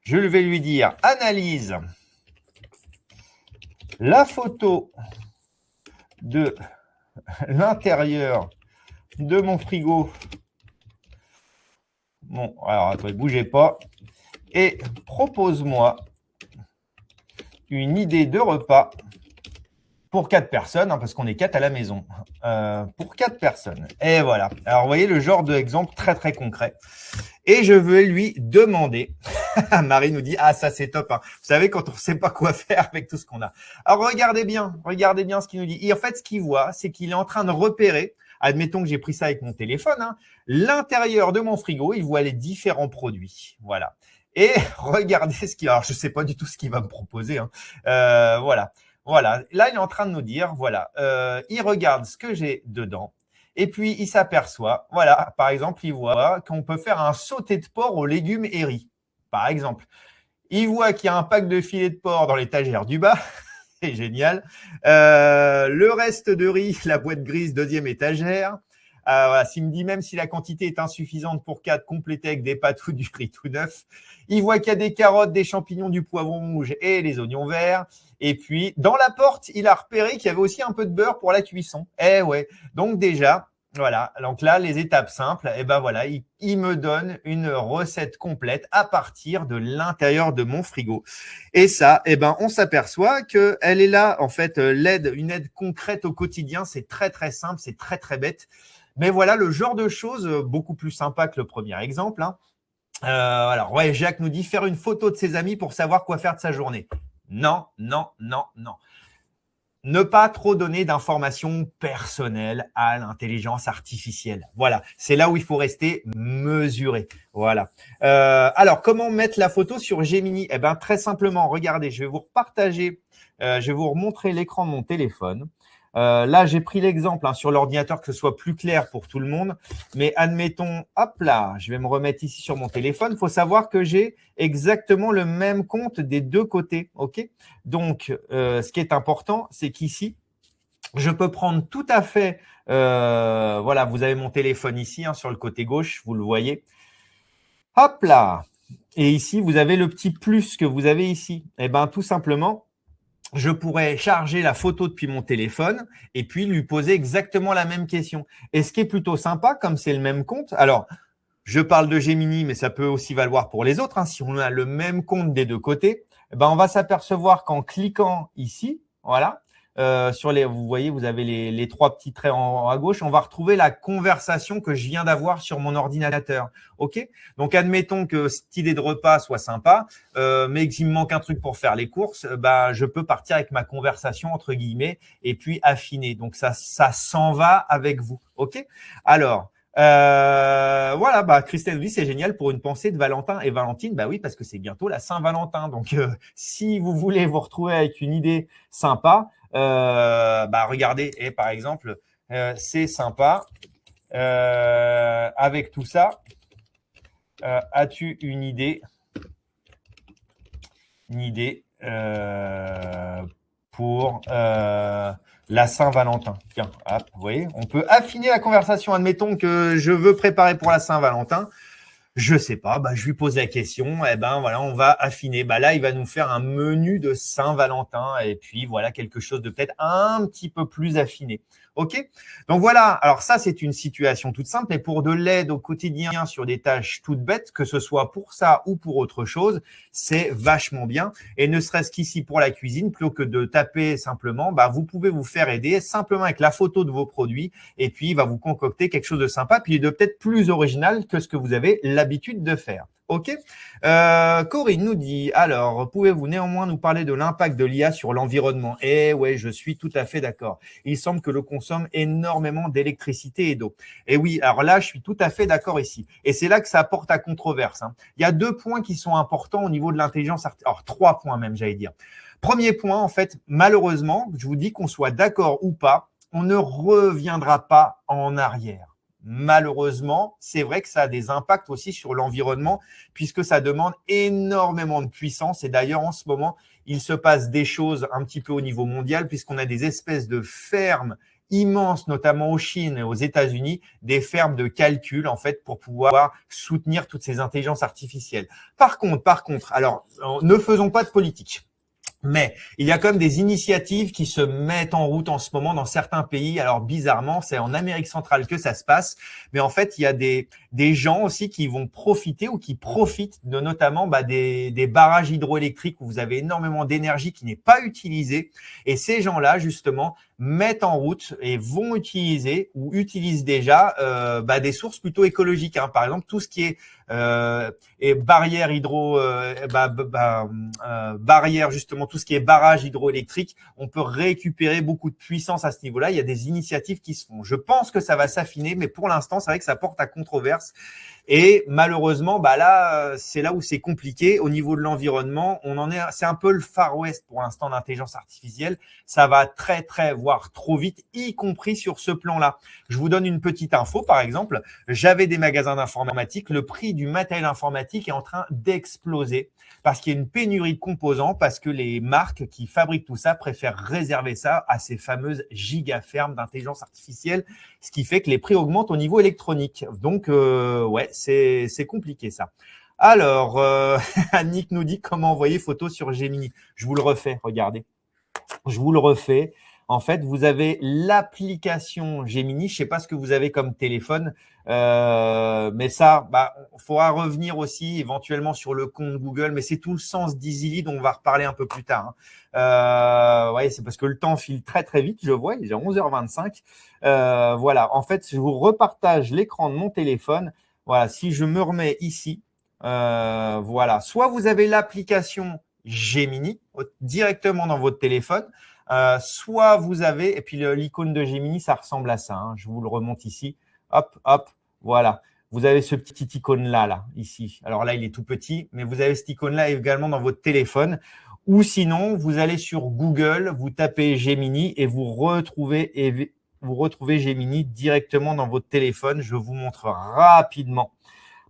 A: Je vais lui dire, analyse la photo de l'intérieur de mon frigo. Bon, alors, attendez, bougez pas. Et propose-moi une idée de repas pour 4 personnes, parce qu'on est 4 à la maison. Pour 4 personnes. Et voilà. Alors, vous voyez le genre d'exemple très, très concret. Et je vais lui demander, Marie nous dit, ça c'est top. Vous savez, quand on ne sait pas quoi faire avec tout ce qu'on a. Alors, regardez bien ce qu'il nous dit. Et en fait, ce qu'il voit, c'est qu'il est en train de repérer, admettons que j'ai pris ça avec mon téléphone, l'intérieur de mon frigo, il voit les différents produits. Voilà. Et regardez ce qu'il... Alors, je ne sais pas du tout ce qu'il va me proposer. Voilà. Là, il est en train de nous dire, voilà, il regarde ce que j'ai dedans. Et puis, il s'aperçoit, voilà, par exemple, il voit qu'on peut faire un sauté de porc aux légumes et riz, par exemple. Il voit qu'il y a un pack de filets de porc dans l'étagère du bas. c'est génial. Le reste de riz, la boîte grise, deuxième étagère. Voilà, s'il me dit même si la quantité est insuffisante pour 4, complétez avec des pâtes ou du riz tout neuf. Il voit qu'il y a des carottes, des champignons, du poivron rouge et les oignons verts. Et puis, dans la porte, il a repéré qu'il y avait aussi un peu de beurre pour la cuisson. Eh ouais. Donc déjà, voilà. Donc là, les étapes simples, eh ben voilà, il me donne une recette complète à partir de l'intérieur de mon frigo. Et ça, eh ben, on s'aperçoit que elle est là, en fait, une aide concrète au quotidien. C'est très, très simple, c'est très, très bête. Mais voilà le genre de choses beaucoup plus sympa que le premier exemple. Hein. Alors, ouais, Jacques nous dit faire une photo de ses amis pour savoir quoi faire de sa journée. Non, non, non, non. Ne pas trop donner d'informations personnelles à l'intelligence artificielle. Voilà, c'est là où il faut rester mesuré. Voilà. Alors, comment mettre la photo sur Gemini? Eh bien, très simplement, regardez, je vais vous repartager, je vais vous remontrer l'écran de mon téléphone. Là, j'ai pris l'exemple sur l'ordinateur que ce soit plus clair pour tout le monde. Mais admettons, hop là, je vais me remettre ici sur mon téléphone. Il faut savoir que j'ai exactement le même compte des deux côtés. OK? Donc, ce qui est important, c'est qu'ici, je peux prendre tout à fait… voilà, vous avez mon téléphone ici sur le côté gauche, vous le voyez. Hop là! Et ici, vous avez le petit plus que vous avez ici. Eh bien, tout simplement… je pourrais charger la photo depuis mon téléphone et puis lui poser exactement la même question. Et ce qui est plutôt sympa, comme c'est le même compte, alors je parle de Gemini, mais ça peut aussi valoir pour les autres. Si on a le même compte des deux côtés, on va s'apercevoir qu'en cliquant ici, voilà, vous voyez, vous avez les trois petits traits à gauche, on va retrouver la conversation que je viens d'avoir sur mon ordinateur. OK? Donc, admettons que cette idée de repas soit sympa, mais qu'il me manque un truc pour faire les courses, je peux partir avec ma conversation, entre guillemets, et puis affiner. Donc, ça s'en va avec vous. OK? Alors, voilà, Christelle dit c'est génial pour une pensée de Valentin et Valentine. Oui, parce que c'est bientôt la Saint-Valentin. Donc, si vous voulez vous retrouver avec une idée sympa, regardez, et par exemple, c'est sympa. Avec tout ça, as-tu une idée pour la Saint-Valentin? Tiens, hop, vous voyez, on peut affiner la conversation. Admettons que je veux préparer pour la Saint-Valentin. Je sais pas, je lui pose la question, voilà, on va affiner. Là, il va nous faire un menu de Saint-Valentin et puis voilà, quelque chose de peut-être un petit peu plus affiné. OK? Donc voilà, alors ça, c'est une situation toute simple, mais pour de l'aide au quotidien sur des tâches toutes bêtes, que ce soit pour ça ou pour autre chose, c'est vachement bien. Et ne serait-ce qu'ici pour la cuisine, plutôt que de taper simplement, vous pouvez vous faire aider simplement avec la photo de vos produits et puis il va vous concocter quelque chose de sympa, puis de peut-être plus original que ce que vous avez l'habitude de faire. OK. Corinne nous dit, alors, pouvez-vous néanmoins nous parler de l'impact de l'IA sur l'environnement? Eh ouais, je suis tout à fait d'accord. Il semble que l'eau consomme énormément d'électricité et d'eau. Et oui, alors là, je suis tout à fait d'accord ici. Et c'est là que ça apporte à controverse. Il y a 2 points qui sont importants au niveau de l'intelligence artificielle. Alors, 3 points même, j'allais dire. Premier point, en fait, malheureusement, je vous dis qu'on soit d'accord ou pas, on ne reviendra pas en arrière. Malheureusement, c'est vrai que ça a des impacts aussi sur l'environnement puisque ça demande énormément de puissance. Et d'ailleurs, en ce moment, il se passe des choses un petit peu au niveau mondial puisqu'on a des espèces de fermes immenses, notamment en Chine et aux États-Unis, des fermes de calcul, en fait, pour pouvoir soutenir toutes ces intelligences artificielles. Par contre, alors, ne faisons pas de politique. Mais il y a quand même des initiatives qui se mettent en route en ce moment dans certains pays. Alors bizarrement, c'est en Amérique centrale que ça se passe. Mais en fait, il y a des gens aussi qui vont profiter ou qui profitent de notamment des barrages hydroélectriques où vous avez énormément d'énergie qui n'est pas utilisée. Et ces gens-là, justement, mettent en route et vont utiliser ou utilisent déjà des sources plutôt écologiques. Par exemple, tout ce qui est barrière barrière justement, tout ce qui est barrage hydroélectrique, on peut récupérer beaucoup de puissance à ce niveau-là. Il y a des initiatives qui se font. Je pense que ça va s'affiner, mais pour l'instant, c'est vrai que ça porte à controverse. Et malheureusement, bah là, c'est là où c'est compliqué au niveau de l'environnement. C'est un peu le Far West pour l'instant d'intelligence artificielle. Ça va très, voire trop vite, y compris sur ce plan-là. Je vous donne une petite info, par exemple. J'avais des magasins d'informatique. Le prix du matériel informatique est en train d'exploser parce qu'il y a une pénurie de composants, parce que les marques qui fabriquent tout ça préfèrent réserver ça à ces fameuses gigafermes d'intelligence artificielle, ce qui fait que les prix augmentent au niveau électronique. Donc, ouais, c'est compliqué ça. Alors, Annick nous dit comment envoyer photo sur Gemini. Je vous le refais, regardez. Je vous le refais. En fait, vous avez l'application Gemini. Je ne sais pas ce que vous avez comme téléphone, mais ça, bah, faudra revenir aussi éventuellement sur le compte Google. Mais c'est tout le sens d'EasyLead, dont on va reparler un peu plus tard. Ouais, c'est parce que le temps file très vite. Je vois, il est 11h25. Voilà. En fait, je vous repartage l'écran de mon téléphone. Voilà. Si je me remets ici, voilà. Soit vous avez l'application Gemini directement dans votre téléphone, soit vous avez, et puis l'icône de Gemini, ça ressemble à ça, hein. Je vous le remonte ici, hop, voilà. Vous avez ce petit icône-là, là, ici. Alors là, il est tout petit, mais vous avez cette icône-là également dans votre téléphone. Ou sinon, vous allez sur Google, vous tapez Gemini et vous retrouvez Gemini directement dans votre téléphone. Je vous montre rapidement.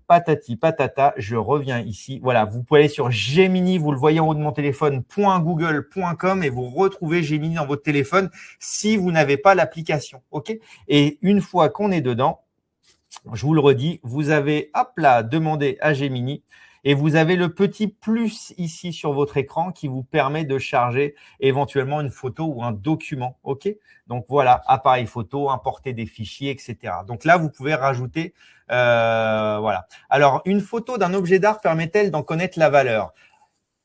A: Patati patata, je reviens ici. Voilà, vous pouvez aller sur Gemini, vous le voyez en haut de mon téléphone, .google.com et vous retrouvez Gemini dans votre téléphone si vous n'avez pas l'application. OK ? Et une fois qu'on est dedans, je vous le redis, vous avez, hop là, demandé à Gemini et vous avez le petit plus ici sur votre écran qui vous permet de charger éventuellement une photo ou un document. OK ? Donc voilà, appareil photo, importer des fichiers, etc. Donc là, vous pouvez rajouter, voilà. Alors, une photo d'un objet d'art permet-elle d'en connaître la valeur ?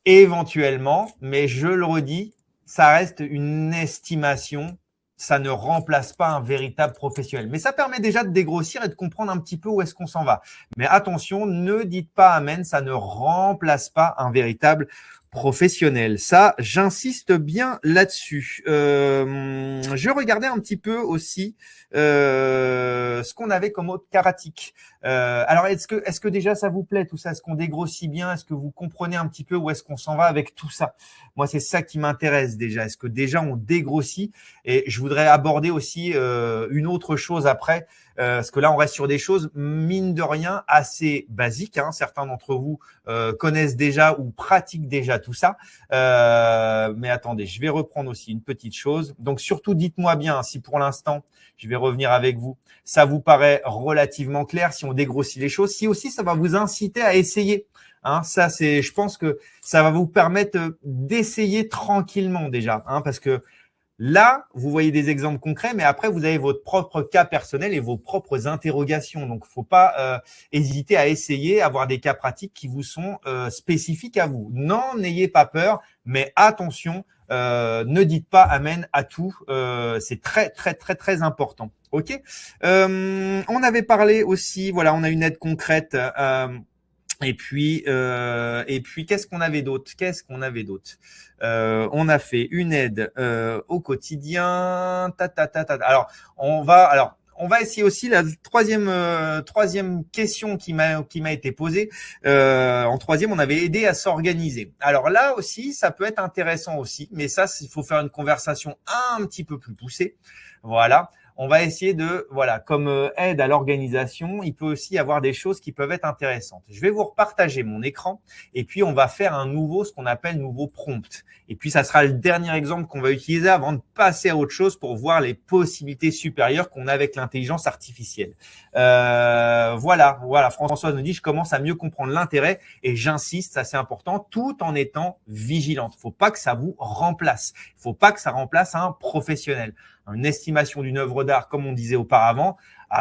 A: Éventuellement, mais je le redis, ça reste une estimation. Ça ne remplace pas un véritable professionnel. Mais ça permet déjà de dégrossir et de comprendre un petit peu où est-ce qu'on s'en va. Mais attention, ne dites pas amen, ça ne remplace pas un véritable professionnel. Ça, j'insiste bien là-dessus. Je regardais un petit peu aussi ce qu'on avait comme autre karatique. Alors, est-ce que déjà ça vous plaît tout ça? Est-ce qu'on dégrossit bien? Est-ce que vous comprenez un petit peu où est-ce qu'on s'en va avec tout ça? Moi, c'est ça qui m'intéresse déjà. Est-ce que déjà on dégrossit? Et je voudrais aborder aussi une autre chose après, parce que là, on reste sur des choses, mine de rien, assez basiques, hein. Certains d'entre vous connaissent déjà ou pratiquent déjà tout ça. Mais attendez, je vais reprendre aussi une petite chose. Donc, surtout, dites-moi bien si pour l'instant, je vais revenir avec vous, ça vous paraît relativement clair si on dégrossit les choses. Si aussi, ça va vous inciter à essayer. Hein, ça, je pense que ça va vous permettre d'essayer tranquillement déjà, hein, parce que là, vous voyez des exemples concrets, mais après, vous avez votre propre cas personnel et vos propres interrogations. Donc, faut pas hésiter à essayer, avoir des cas pratiques qui vous sont spécifiques à vous. Non, n'ayez pas peur, mais attention, ne dites pas amen à tout. C'est très important. OK. On avait parlé aussi, voilà, on a une aide concrète. Et puis, qu'est-ce qu'on avait d'autre? On a fait une aide au quotidien. Alors, on va essayer aussi la troisième question qui m'a été posée. En troisième, on avait aidé à s'organiser. Alors là aussi, ça peut être intéressant aussi, mais ça, il faut faire une conversation un petit peu plus poussée. Voilà. On va essayer voilà, comme aide à l'organisation, il peut aussi y avoir des choses qui peuvent être intéressantes. Je vais vous repartager mon écran et puis on va faire ce qu'on appelle nouveau prompt. Et puis, ça sera le dernier exemple qu'on va utiliser avant de passer à autre chose pour voir les possibilités supérieures qu'on a avec l'intelligence artificielle. Voilà. Françoise nous dit, je commence à mieux comprendre l'intérêt et j'insiste, ça c'est important, tout en étant vigilante. Faut pas que ça vous remplace. Faut pas que ça remplace un professionnel. Une estimation d'une œuvre d'art, comme on disait auparavant,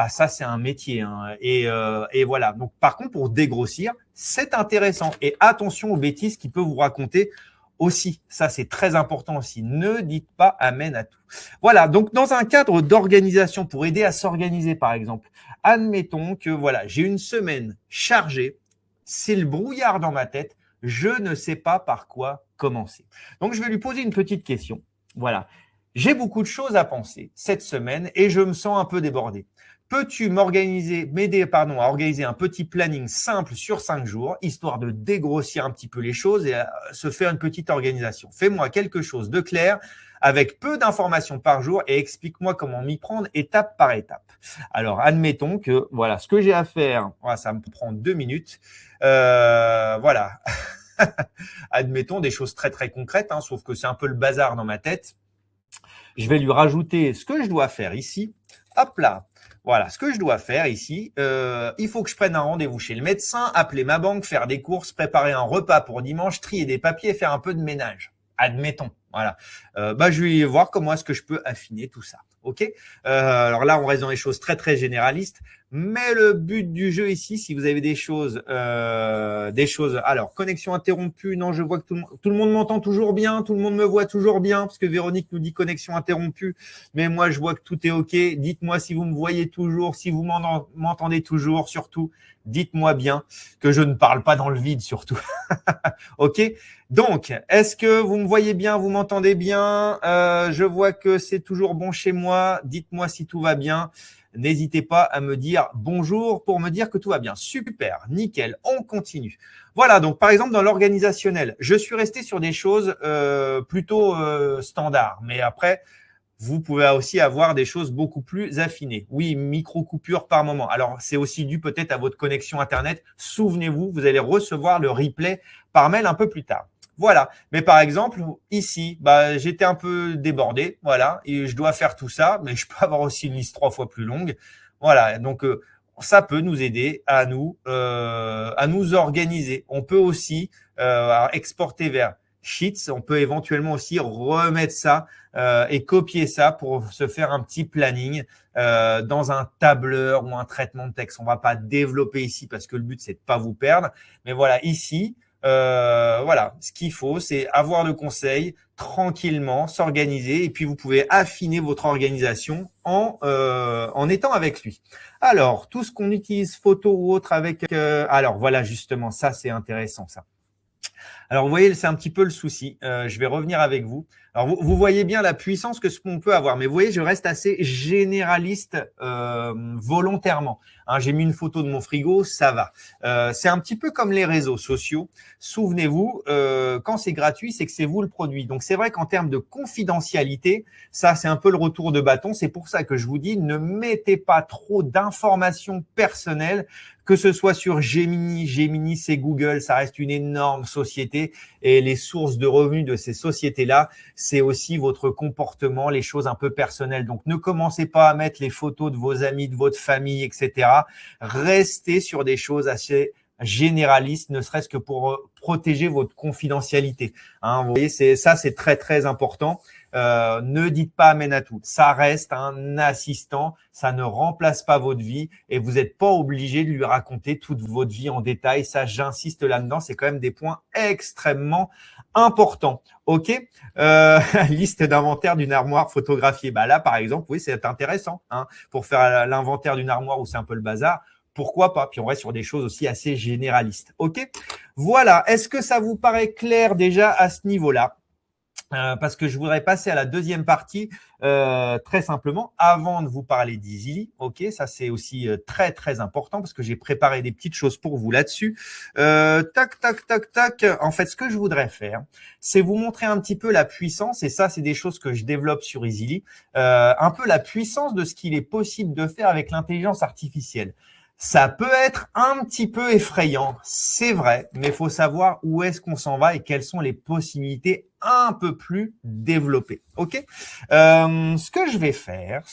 A: ça c'est un métier, hein. Et voilà. Donc par contre, pour dégrossir, c'est intéressant. Et attention aux bêtises qu'il peut vous raconter aussi. Ça c'est très important aussi. Ne dites pas amen à tout. Voilà. Donc dans un cadre d'organisation, pour aider à s'organiser par exemple, admettons que voilà, j'ai une semaine chargée, c'est le brouillard dans ma tête, je ne sais pas par quoi commencer. Donc je vais lui poser une petite question. Voilà. J'ai beaucoup de choses à penser cette semaine et je me sens un peu débordé. Peux-tu m'aider à organiser un petit planning simple sur 5 jours, histoire de dégrossir un petit peu les choses et se faire une petite organisation. Fais-moi quelque chose de clair avec peu d'informations par jour et explique-moi comment m'y prendre étape par étape. Alors, admettons que voilà, ce que j'ai à faire, voilà, ça me prend 2 minutes. Voilà. Admettons des choses très très concrètes, hein, sauf que c'est un peu le bazar dans ma tête. Je vais lui rajouter ce que je dois faire ici. Hop là. Voilà, ce que je dois faire ici, il faut que je prenne un rendez-vous chez le médecin, appeler ma banque, faire des courses, préparer un repas pour dimanche, trier des papiers et faire un peu de ménage. Admettons, voilà. Je vais voir comment est-ce que je peux affiner tout ça. Ok. Alors là, on reste dans les choses très très généralistes, mais le but du jeu ici, si vous avez des choses. Alors, connexion interrompue. Non, je vois que tout le monde m'entend toujours bien, tout le monde me voit toujours bien, parce que Véronique nous dit connexion interrompue, mais moi je vois que tout est ok. Dites-moi si vous me voyez toujours, si vous m'entendez toujours, surtout. Dites-moi bien que je ne parle pas dans le vide, surtout. Ok. Donc, est-ce que vous me voyez bien, vous m'entendez bien? Je vois que c'est toujours bon chez moi. Dites-moi si tout va bien. N'hésitez pas à me dire bonjour pour me dire que tout va bien. Super, nickel, on continue. Voilà, donc par exemple dans l'organisationnel, je suis resté sur des choses plutôt standards. Mais après, vous pouvez aussi avoir des choses beaucoup plus affinées. Oui, micro-coupure par moment. Alors, c'est aussi dû peut-être à votre connexion Internet. Souvenez-vous, vous allez recevoir le replay par mail un peu plus tard. Voilà. Mais par exemple, ici, j'étais un peu débordé. Voilà. Et je dois faire tout ça, mais je peux avoir aussi une liste 3 fois plus longue. Voilà. Donc, ça peut nous aider à nous organiser. On peut aussi exporter vers Sheets. On peut éventuellement aussi remettre ça et copier ça pour se faire un petit planning dans un tableur ou un traitement de texte. On va pas développer ici parce que le but c'est de pas vous perdre. Mais voilà, ici, voilà, ce qu'il faut, c'est avoir le conseil tranquillement, s'organiser et puis vous pouvez affiner votre organisation en étant avec lui. Alors, tout ce qu'on utilise photo ou autre avec, alors voilà justement, ça c'est intéressant ça. Alors, vous voyez, c'est un petit peu le souci. Je vais revenir avec vous. Alors, vous voyez bien la puissance que ce qu'on peut avoir. Mais vous voyez, je reste assez généraliste volontairement. Hein, j'ai mis une photo de mon frigo, ça va. C'est un petit peu comme les réseaux sociaux. Souvenez-vous, quand c'est gratuit, c'est que c'est vous le produit. Donc, c'est vrai qu'en termes de confidentialité, ça, c'est un peu le retour de bâton. C'est pour ça que je vous dis, ne mettez pas trop d'informations personnelles, que ce soit sur Gemini. Gemini, c'est Google, ça reste une énorme société et les sources de revenus de ces sociétés-là, c'est aussi votre comportement, les choses un peu personnelles. Donc, ne commencez pas à mettre les photos de vos amis, de votre famille, etc. Restez sur des choses assez généralistes, ne serait-ce que pour protéger votre confidentialité. Hein, vous voyez, c'est très, très important. Ne dites pas amen à tout. Ça reste un assistant, ça ne remplace pas votre vie et vous n'êtes pas obligé de lui raconter toute votre vie en détail. Ça, j'insiste là-dedans, c'est quand même des points extrêmement importants. Ok, liste d'inventaire d'une armoire photographiée. Là, par exemple, oui, c'est intéressant hein, pour faire l'inventaire d'une armoire où c'est un peu le bazar. Pourquoi pas? Puis on reste sur des choses aussi assez généralistes. Ok, voilà. Est-ce que ça vous paraît clair déjà à ce niveau-là? Parce que je voudrais passer à la deuxième partie très simplement avant de vous parler d'Easily. Ok, ça c'est aussi très très important parce que j'ai préparé des petites choses pour vous là-dessus. Tac. En fait, ce que je voudrais faire, c'est vous montrer un petit peu la puissance et ça c'est des choses que je développe sur Easily. Un peu la puissance de ce qu'il est possible de faire avec l'intelligence artificielle. Ça peut être un petit peu effrayant, c'est vrai, mais il faut savoir où est-ce qu'on s'en va et quelles sont les possibilités un peu plus développées. Ok, ce que je vais faire,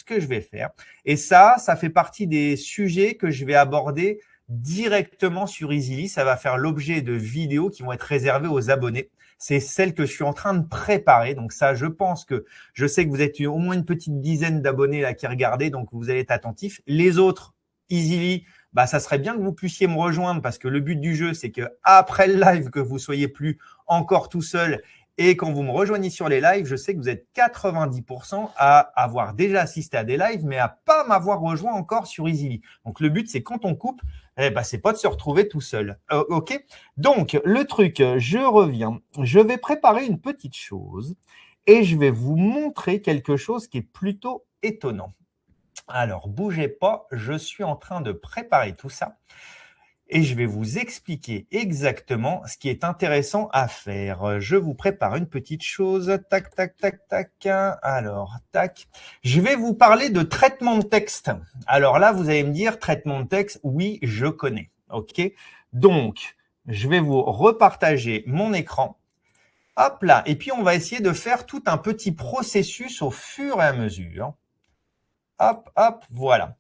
A: et ça fait partie des sujets que je vais aborder directement sur Easily. Ça va faire l'objet de vidéos qui vont être réservées aux abonnés. C'est celle que je suis en train de préparer. Donc ça, je sais que vous êtes au moins une petite dizaine d'abonnés là qui regardez, donc vous allez être attentifs. Les autres, Easily, ça serait bien que vous puissiez me rejoindre parce que le but du jeu, c'est que après le live, que vous soyez plus encore tout seul et quand vous me rejoignez sur les lives, je sais que vous êtes 90% à avoir déjà assisté à des lives, mais à pas m'avoir rejoint encore sur Easily. Donc, le but, c'est quand on coupe, c'est pas de se retrouver tout seul. Ok. Donc, le truc, je reviens. Je vais préparer une petite chose et je vais vous montrer quelque chose qui est plutôt étonnant. Alors, bougez pas, je suis en train de préparer tout ça et je vais vous expliquer exactement ce qui est intéressant à faire. Je vous prépare une petite chose. Tac, tac, tac, tac. Alors, tac. Je vais vous parler de traitement de texte. Alors là, vous allez me dire, traitement de texte, oui, je connais. OK? Donc, je vais vous repartager mon écran. Hop là. Et puis, on va essayer de faire tout un petit processus au fur et à mesure. Hop, hop, voilà.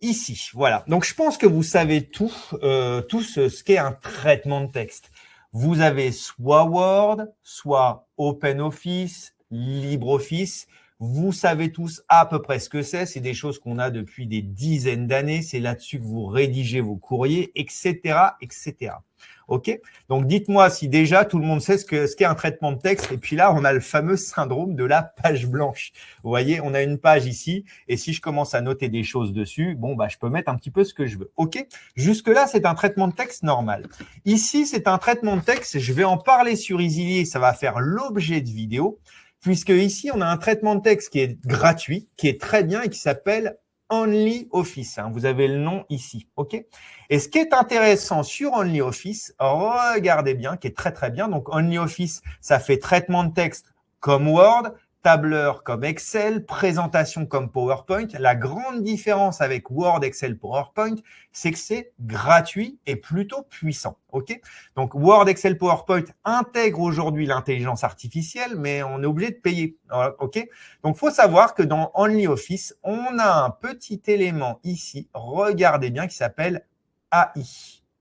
A: Ici, voilà. Donc, je pense que vous savez tout ce qu'est un traitement de texte. Vous avez soit Word, soit OpenOffice, LibreOffice. Vous savez tous à peu près ce que c'est. C'est des choses qu'on a depuis des dizaines d'années. C'est là-dessus que vous rédigez vos courriers, etc., etc. OK? Donc, dites-moi si déjà tout le monde sait ce qu'est un traitement de texte. Et puis là, on a le fameux syndrome de la page blanche. Vous voyez, on a une page ici. Et si je commence à noter des choses dessus, bon, bah, je peux mettre un petit peu ce que je veux. OK? Jusque-là, c'est un traitement de texte normal. Ici, c'est un traitement de texte. Je vais en parler sur Easily et ça va faire l'objet de vidéos. Puisque ici, on a un traitement de texte qui est gratuit, qui est très bien et qui s'appelle OnlyOffice. Vous avez le nom ici. OK? Et ce qui est intéressant sur OnlyOffice, regardez bien, qui est très, très bien. Donc, OnlyOffice, ça fait traitement de texte comme Word, tableur comme Excel, présentation comme PowerPoint. La grande différence avec Word, Excel, PowerPoint, c'est que c'est gratuit et plutôt puissant. OK? Donc, Word, Excel, PowerPoint intègrent aujourd'hui l'intelligence artificielle, mais on est obligé de payer. OK? Donc, il faut savoir que dans OnlyOffice, on a un petit élément ici, regardez bien, qui s'appelle AI.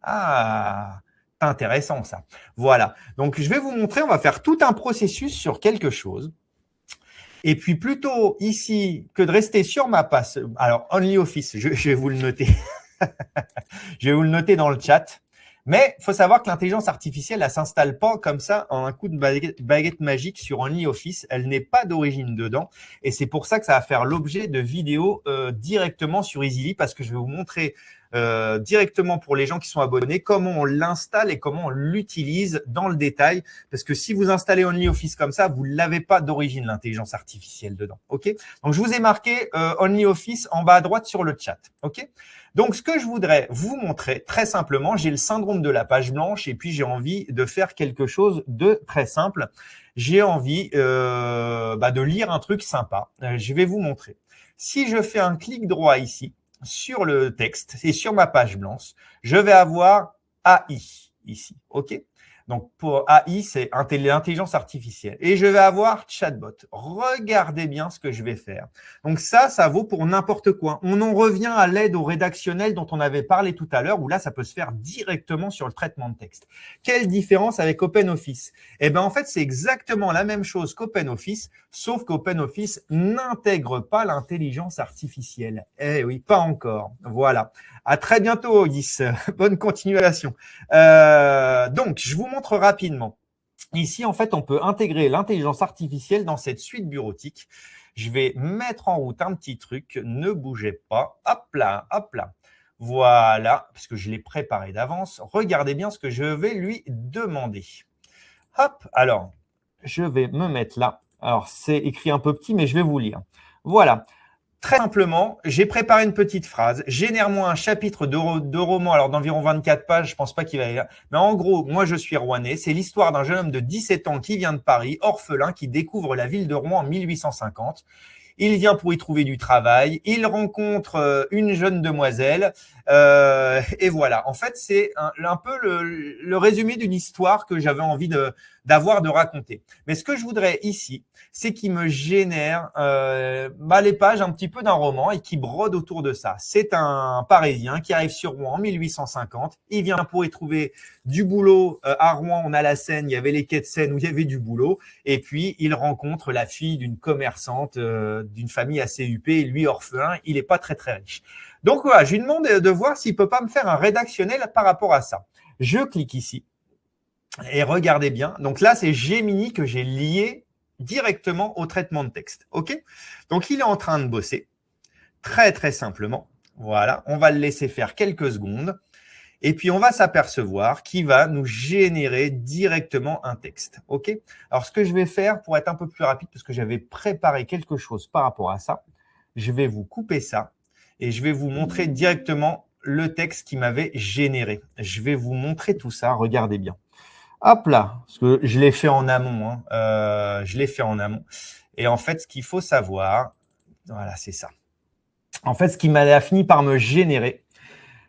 A: Ah, c'est intéressant ça. Voilà. Donc, je vais vous montrer, on va faire tout un processus sur quelque chose. Et puis, plutôt ici que de rester sur ma passe, alors OnlyOffice, je vais vous le noter. Je vais vous le noter dans le chat. Mais il faut savoir que l'intelligence artificielle, elle s'installe pas comme ça en un coup de baguette magique sur OnlyOffice. Elle n'est pas d'origine dedans. Et c'est pour ça que ça va faire l'objet de vidéos directement sur Easily parce que je vais vous montrer directement pour les gens qui sont abonnés comment on l'installe et comment on l'utilise dans le détail. Parce que si vous installez OnlyOffice comme ça, vous ne l'avez pas d'origine, l'intelligence artificielle dedans. OK? Donc, je vous ai marqué OnlyOffice en bas à droite sur le chat. OK? Donc, ce que je voudrais vous montrer, très simplement, j'ai le syndrome de la page blanche et puis j'ai envie de faire quelque chose de très simple. J'ai envie de lire un truc sympa. Je vais vous montrer. Si je fais un clic droit ici, sur le texte et sur ma page blanche, je vais avoir AI ici. OK? Donc, pour AI, c'est l'intelligence artificielle. Et je vais avoir chatbot. Regardez bien ce que je vais faire. Donc ça vaut pour n'importe quoi. On en revient à l'aide au rédactionnel dont on avait parlé tout à l'heure, où là, ça peut se faire directement sur le traitement de texte. Quelle différence avec OpenOffice? Eh bien, en fait, c'est exactement la même chose qu'OpenOffice, sauf qu'OpenOffice n'intègre pas l'intelligence artificielle. Eh oui, pas encore. Voilà. À très bientôt, Guis. Bonne continuation. Donc, je vous montre rapidement. Ici, en fait, on peut intégrer l'intelligence artificielle dans cette suite bureautique. Je vais mettre en route un petit truc. Ne bougez pas. Hop là, hop là. Voilà, parce que je l'ai préparé d'avance. Regardez bien ce que je vais lui demander. Hop, alors, je vais me mettre là. Alors, c'est écrit un peu petit, mais je vais vous lire. Voilà. Très simplement, j'ai préparé une petite phrase. Génère-moi un chapitre de roman, alors d'environ 24 pages, je pense pas qu'il va y avoir. Mais en gros, moi je suis rouennais. C'est l'histoire d'un jeune homme de 17 ans qui vient de Paris, orphelin, qui découvre la ville de Rouen en 1850. Il vient pour y trouver du travail. Il rencontre une jeune demoiselle. Et voilà. En fait, c'est un peu le résumé d'une histoire que j'avais envie de raconter. Mais ce que je voudrais ici, c'est qu'il me génère les pages un petit peu d'un roman et qui brode autour de ça. C'est un Parisien qui arrive sur Rouen en 1850. Il vient pour y trouver du boulot. À Rouen, on a la Seine. Il y avait les quais de Seine où il y avait du boulot. Et puis, il rencontre la fille d'une commerçante d'une famille assez huppée. Et lui, orphelin, il n'est pas très, très riche. Donc, voilà, je lui demande de voir s'il peut pas me faire un rédactionnel par rapport à ça. Je clique ici. Et regardez bien. Donc là, c'est Gemini que j'ai lié directement au traitement de texte. OK? Donc, il est en train de bosser très, très simplement. Voilà. On va le laisser faire quelques secondes. Et puis, on va s'apercevoir qu'il va nous générer directement un texte. OK? Alors, ce que je vais faire pour être un peu plus rapide, parce que j'avais préparé quelque chose par rapport à ça, je vais vous couper ça. et je vais vous montrer directement le texte qui m'avait généré. Je vais vous montrer tout ça, regardez bien. Hop là, parce que je l'ai fait en amont, hein. Je l'ai fait en amont. Et en fait, ce qu'il faut savoir, voilà, c'est ça. En fait, ce qui m'a fini par me générer,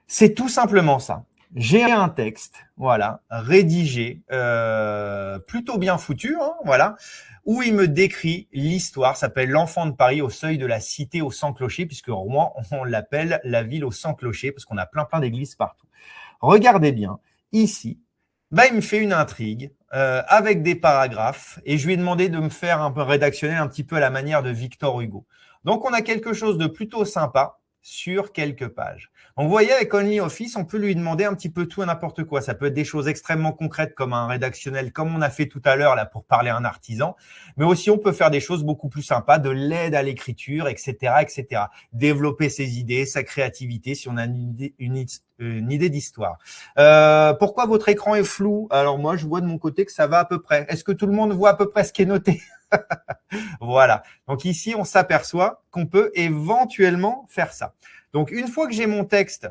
A: c'est tout simplement ça. J'ai un texte, voilà, rédigé, plutôt bien foutu, hein, voilà, où il me décrit l'histoire, s'appelle L'Enfant de Paris au seuil de la cité aux 100 clochers, puisque Rouen, on l'appelle la ville aux 100 clochers, parce qu'on a plein d'églises partout. Regardez bien, ici, il me fait une intrigue avec des paragraphes, et je lui ai demandé de me faire un peu rédactionnel, un petit peu à la manière de Victor Hugo. Donc, on a quelque chose de plutôt sympa sur quelques pages. Donc, vous voyez, avec OnlyOffice, on peut lui demander un petit peu tout et n'importe quoi. Ça peut être des choses extrêmement concrètes comme un rédactionnel, comme on a fait tout à l'heure là pour parler à un artisan. Mais aussi, on peut faire des choses beaucoup plus sympas, de l'aide à l'écriture, etc., etc. Développer ses idées, sa créativité, si on a une idée d'histoire. Pourquoi votre écran est flou? Alors moi, je vois de mon côté que ça va à peu près. Est-ce que tout le monde voit à peu près ce qui est noté? Voilà. Donc ici, on s'aperçoit qu'on peut éventuellement faire ça. Donc une fois que j'ai mon texte,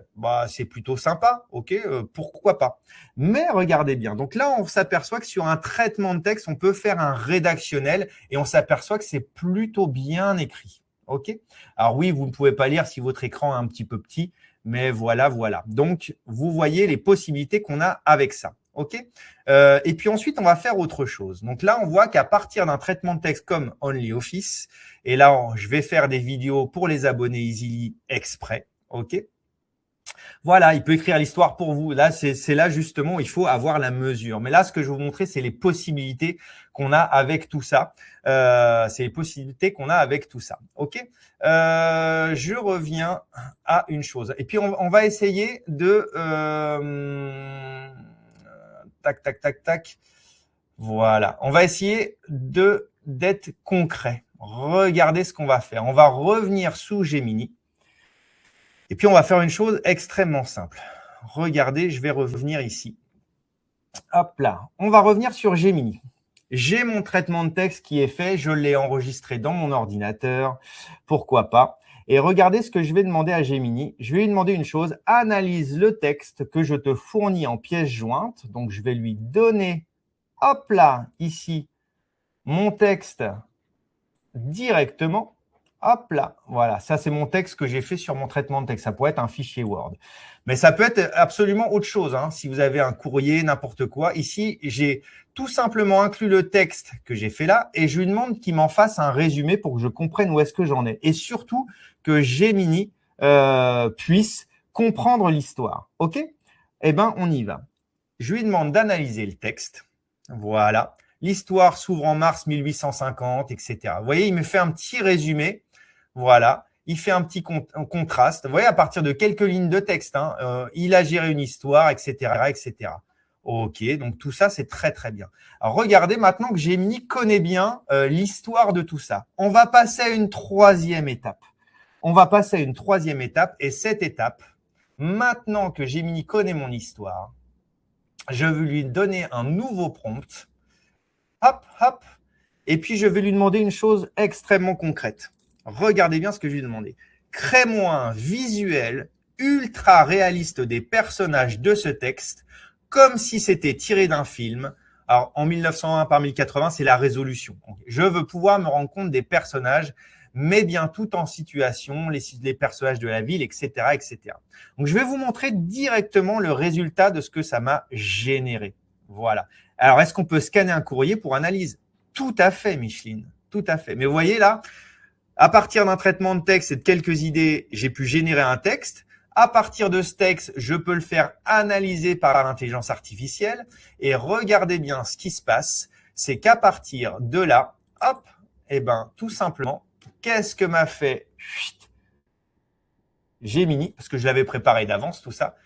A: c'est plutôt sympa, ok, pourquoi pas. Mais regardez bien. Donc là, on s'aperçoit que sur un traitement de texte, on peut faire un rédactionnel et on s'aperçoit que c'est plutôt bien écrit. Ok. Alors oui, vous ne pouvez pas lire si votre écran est un petit peu petit, mais voilà. Donc vous voyez les possibilités qu'on a avec ça. OK. Et puis ensuite, on va faire autre chose. Donc là, on voit qu'à partir d'un traitement de texte comme OnlyOffice, et là, je vais faire des vidéos pour les abonnés Easily exprès. OK. Voilà, il peut écrire l'histoire pour vous. Là, c'est là justement où il faut avoir la mesure. Mais là, ce que je vais vous montrer, c'est les possibilités qu'on a avec tout ça. C'est les possibilités qu'on a avec tout ça. OK. Je reviens à une chose. Et puis, on va essayer de... tac. Voilà. On va essayer d'être concret. Regardez ce qu'on va faire. On va revenir sous Gemini. Et puis, on va faire une chose extrêmement simple. Regardez, je vais revenir ici. Hop là. On va revenir sur Gemini. J'ai mon traitement de texte qui est fait. Je l'ai enregistré dans mon ordinateur. Pourquoi pas? Et regardez ce que je vais demander à Gemini. Je vais lui demander une chose. Analyse le texte que je te fournis en pièces jointes. Donc, je vais lui donner, hop là, ici, mon texte directement. Hop là, voilà, ça c'est mon texte que j'ai fait sur mon traitement de texte. Ça pourrait être un fichier Word. Mais ça peut être absolument autre chose. Hein. Si vous avez un courrier, n'importe quoi. Ici, j'ai tout simplement inclus le texte que j'ai fait là et je lui demande qu'il m'en fasse un résumé pour que je comprenne où est-ce que j'en ai. Et surtout, que Gemini puisse comprendre l'histoire. OK? Eh bien, on y va. Je lui demande d'analyser le texte. Voilà. L'histoire s'ouvre en mars 1850, etc. Vous voyez, il me fait un petit résumé. Voilà. Il fait un petit contraste. Vous voyez, à partir de quelques lignes de texte, hein, il a géré une histoire, etc., etc. OK, donc tout ça, c'est très, très bien. Alors, regardez, maintenant que Gemini connaît bien l'histoire de tout ça, on va passer à une troisième étape. Et cette étape, maintenant que Gemini connaît mon histoire, je vais lui donner un nouveau prompt. Hop. Et puis, je vais lui demander une chose extrêmement concrète. Regardez bien ce que je lui ai demandé. Crée-moi un visuel ultra réaliste des personnages de ce texte, comme si c'était tiré d'un film. Alors, en 1901 par 1080, c'est la résolution. Je veux pouvoir me rendre compte des personnages, mais bien tout en situation, les personnages de la ville, etc., etc. Donc, je vais vous montrer directement le résultat de ce que ça m'a généré. Voilà. Alors, est-ce qu'on peut scanner un courrier pour analyse? Tout à fait, Micheline. Tout à fait. Mais vous voyez là, à partir d'un traitement de texte et de quelques idées, j'ai pu générer un texte. À partir de ce texte, je peux le faire analyser par l'intelligence artificielle. Et regardez bien ce qui se passe. C'est qu'à partir de là, hop, tout simplement, qu'est-ce que m'a fait Gemini, parce que je l'avais préparé d'avance, tout ça.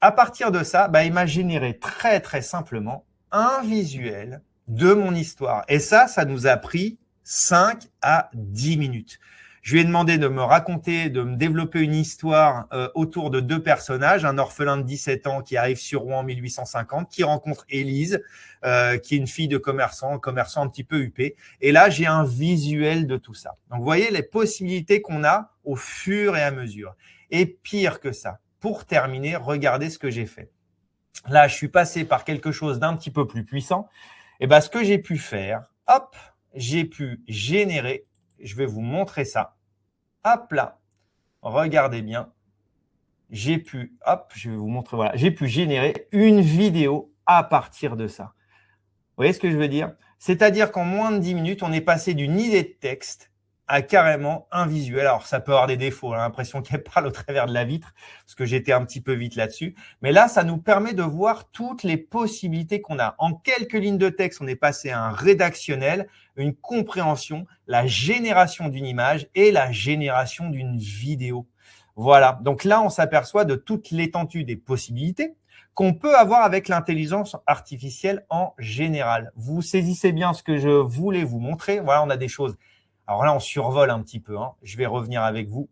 A: À partir de ça, il m'a généré très, très simplement un visuel de mon histoire. Et ça nous a pris 5 à 10 minutes. Je lui ai demandé de me raconter, de me développer une histoire autour de deux personnages, un orphelin de 17 ans qui arrive sur Rouen en 1850, qui rencontre Élise, qui est une fille de commerçant un petit peu huppé. Et là, j'ai un visuel de tout ça. Donc, vous voyez les possibilités qu'on a au fur et à mesure. Et pire que ça, pour terminer, regardez ce que j'ai fait. Là, je suis passé par quelque chose d'un petit peu plus puissant. Et ben, ce que j'ai pu faire, hop, j'ai pu générer, je vais vous montrer ça. Hop là, regardez bien. J'ai pu, hop, je vais vous montrer, voilà, j'ai pu générer une vidéo à partir de ça. Vous voyez ce que je veux dire? C'est-à-dire qu'en moins de 10 minutes, on est passé d'une idée de texte à carrément un visuel. Alors, ça peut avoir des défauts, j'ai l'impression qu'elle parle au travers de la vitre, parce que j'étais un petit peu vite là-dessus. Mais là, ça nous permet de voir toutes les possibilités qu'on a. En quelques lignes de texte, on est passé à un rédactionnel, une compréhension, la génération d'une image et la génération d'une vidéo. Voilà, donc là, on s'aperçoit de toute l'étendue des possibilités qu'on peut avoir avec l'intelligence artificielle en général. Vous saisissez bien ce que je voulais vous montrer. Voilà, on a des choses. Alors là, on survole un petit peu. Je vais revenir avec vous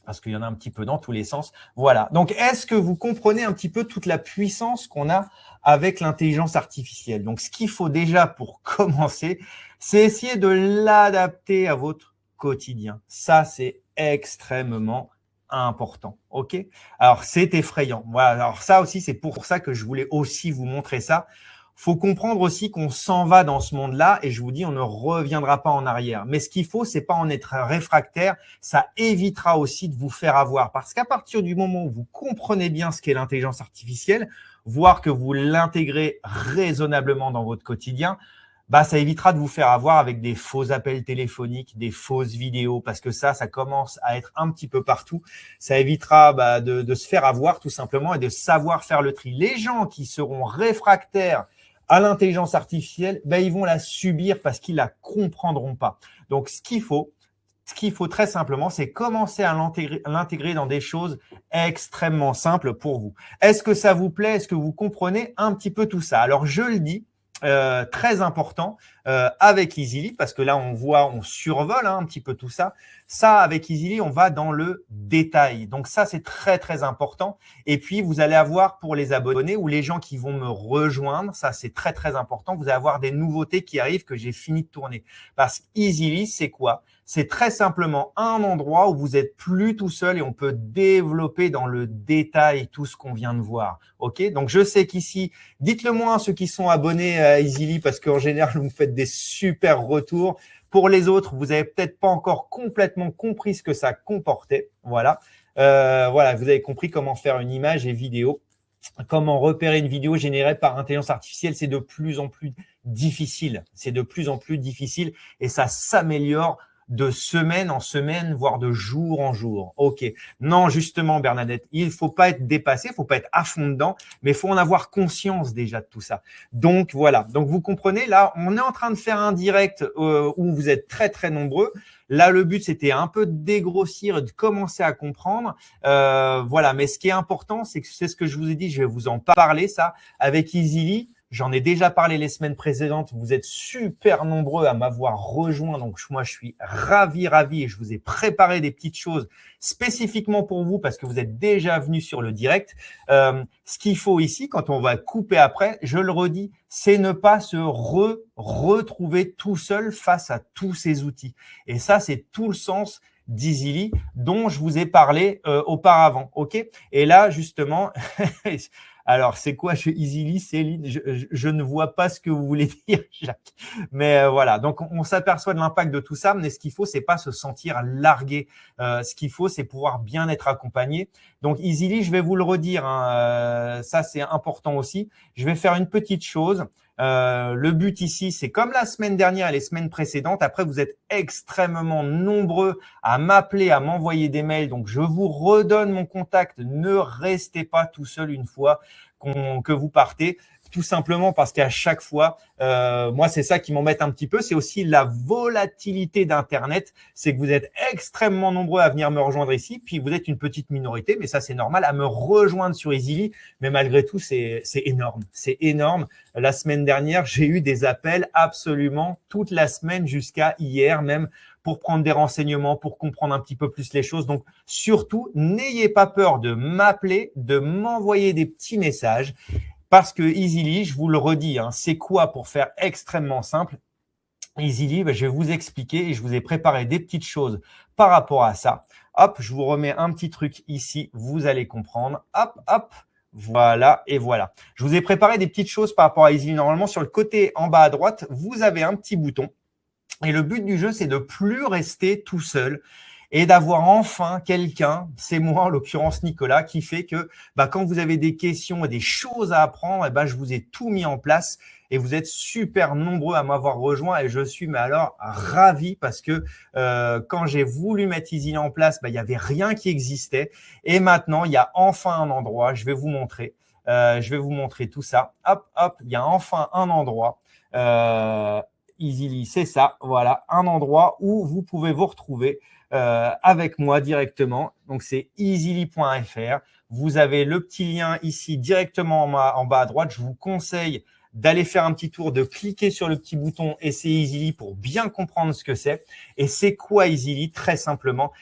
A: parce qu'il y en a un petit peu dans tous les sens. Voilà. Donc, est-ce que vous comprenez un petit peu toute la puissance qu'on a avec l'intelligence artificielle? Donc, ce qu'il faut déjà pour commencer, c'est essayer de l'adapter à votre quotidien. Ça, c'est extrêmement important. OK? Alors, c'est effrayant. Voilà. Alors, ça aussi, c'est pour ça que je voulais aussi vous montrer ça. Faut comprendre aussi qu'on s'en va dans ce monde-là et je vous dis, on ne reviendra pas en arrière. Mais ce qu'il faut, c'est pas en être réfractaire. Ça évitera aussi de vous faire avoir. Parce qu'à partir du moment où vous comprenez bien ce qu'est l'intelligence artificielle, voire que vous l'intégrez raisonnablement dans votre quotidien, bah, ça évitera de vous faire avoir avec des faux appels téléphoniques, des fausses vidéos, parce que ça commence à être un petit peu partout. Ça évitera de se faire avoir tout simplement et de savoir faire le tri. Les gens qui seront réfractaires à l'intelligence artificielle, ils vont la subir parce qu'ils la comprendront pas. Donc, ce qu'il faut très simplement, c'est commencer à l'intégrer dans des choses extrêmement simples pour vous. Est-ce que ça vous plaît? Est-ce que vous comprenez un petit peu tout ça? Alors, je le dis, très important avec Easily, parce que là on survole un petit peu tout ça. Ça, avec Easily, on va dans le détail. Donc ça, c'est très très important. Et puis vous allez avoir pour les abonnés ou les gens qui vont me rejoindre, ça c'est très très important. Vous allez avoir des nouveautés qui arrivent que j'ai fini de tourner. Parce qu'Easily, c'est quoi? C'est très simplement un endroit où vous êtes plus tout seul et on peut développer dans le détail tout ce qu'on vient de voir. OK? Donc, je sais qu'ici, dites-le moi ceux qui sont abonnés à Easily parce qu'en général, vous me faites des super retours. Pour les autres, vous avez peut-être pas encore complètement compris ce que ça comportait. Voilà. Voilà, vous avez compris comment faire une image et vidéo. Comment repérer une vidéo générée par intelligence artificielle, c'est de plus en plus difficile. C'est de plus en plus difficile et ça s'améliore de semaine en semaine, voire de jour en jour. OK. Non, justement, Bernadette, il faut pas être dépassé, il faut pas être à fond dedans, mais il faut en avoir conscience déjà de tout ça. Donc, voilà. Donc, vous comprenez, là, on est en train de faire un direct où vous êtes très, très nombreux. Là, le but, c'était un peu de dégrossir et de commencer à comprendre. Voilà. Mais ce qui est important, c'est que c'est ce que je vous ai dit, je vais vous en parler, ça, avec Easily. J'en ai déjà parlé les semaines précédentes. Vous êtes super nombreux à m'avoir rejoint. Donc, moi, je suis ravi et je vous ai préparé des petites choses spécifiquement pour vous parce que vous êtes déjà venus sur le direct. Ce qu'il faut ici, quand on va couper après, je le redis, c'est ne pas se retrouver tout seul face à tous ces outils. Et ça, c'est tout le sens d'Easily dont je vous ai parlé auparavant. OK? Et là, justement, alors, c'est quoi chez Easily, Céline? Je ne vois pas ce que vous voulez dire, Jacques. Mais voilà, donc on s'aperçoit de l'impact de tout ça, mais ce qu'il faut, c'est pas se sentir largué. Ce qu'il faut, c'est pouvoir bien être accompagné. Donc, Easily, je vais vous le redire, ça c'est important aussi. Je vais faire une petite chose. Le but ici, c'est comme la semaine dernière et les semaines précédentes. Après, vous êtes extrêmement nombreux à m'appeler, à m'envoyer des mails. Donc, je vous redonne mon contact. Ne restez pas tout seul une fois que vous partez. Tout simplement parce qu'à chaque fois, moi, c'est ça qui m'embête un petit peu. C'est aussi la volatilité d'Internet. C'est que vous êtes extrêmement nombreux à venir me rejoindre ici. Puis, vous êtes une petite minorité, mais ça, c'est normal, à me rejoindre sur Easily. Mais malgré tout, c'est énorme. C'est énorme. La semaine dernière, j'ai eu des appels absolument toute la semaine jusqu'à hier même pour prendre des renseignements, pour comprendre un petit peu plus les choses. Donc, surtout, n'ayez pas peur de m'appeler, de m'envoyer des petits messages. Parce que Easily, je vous le redis, c'est quoi pour faire extrêmement simple? Easily, je vais vous expliquer et je vous ai préparé des petites choses par rapport à ça. Hop, je vous remets un petit truc ici, vous allez comprendre. Hop, hop, voilà et voilà. Je vous ai préparé des petites choses par rapport à Easily. Normalement, sur le côté en bas à droite, vous avez un petit bouton. Et le but du jeu, c'est de plus rester tout seul et d'avoir enfin quelqu'un, c'est moi en l'occurrence Nicolas, qui fait que quand vous avez des questions et des choses à apprendre, je vous ai tout mis en place et vous êtes super nombreux à m'avoir rejoint et je suis mais alors ravi parce que quand j'ai voulu mettre Easily en place, il y avait rien qui existait et maintenant il y a enfin un endroit, je vais vous montrer. Je vais vous montrer tout ça. Hop, hop, il y a enfin un endroit. Easily, c'est ça, voilà, un endroit où vous pouvez vous retrouver avec moi directement. Donc, c'est easily.fr. Vous avez le petit lien ici directement en bas à droite. Je vous conseille d'aller faire un petit tour, de cliquer sur le petit bouton et c'est Easily pour bien comprendre ce que c'est. Et c'est quoi Easily? Très simplement,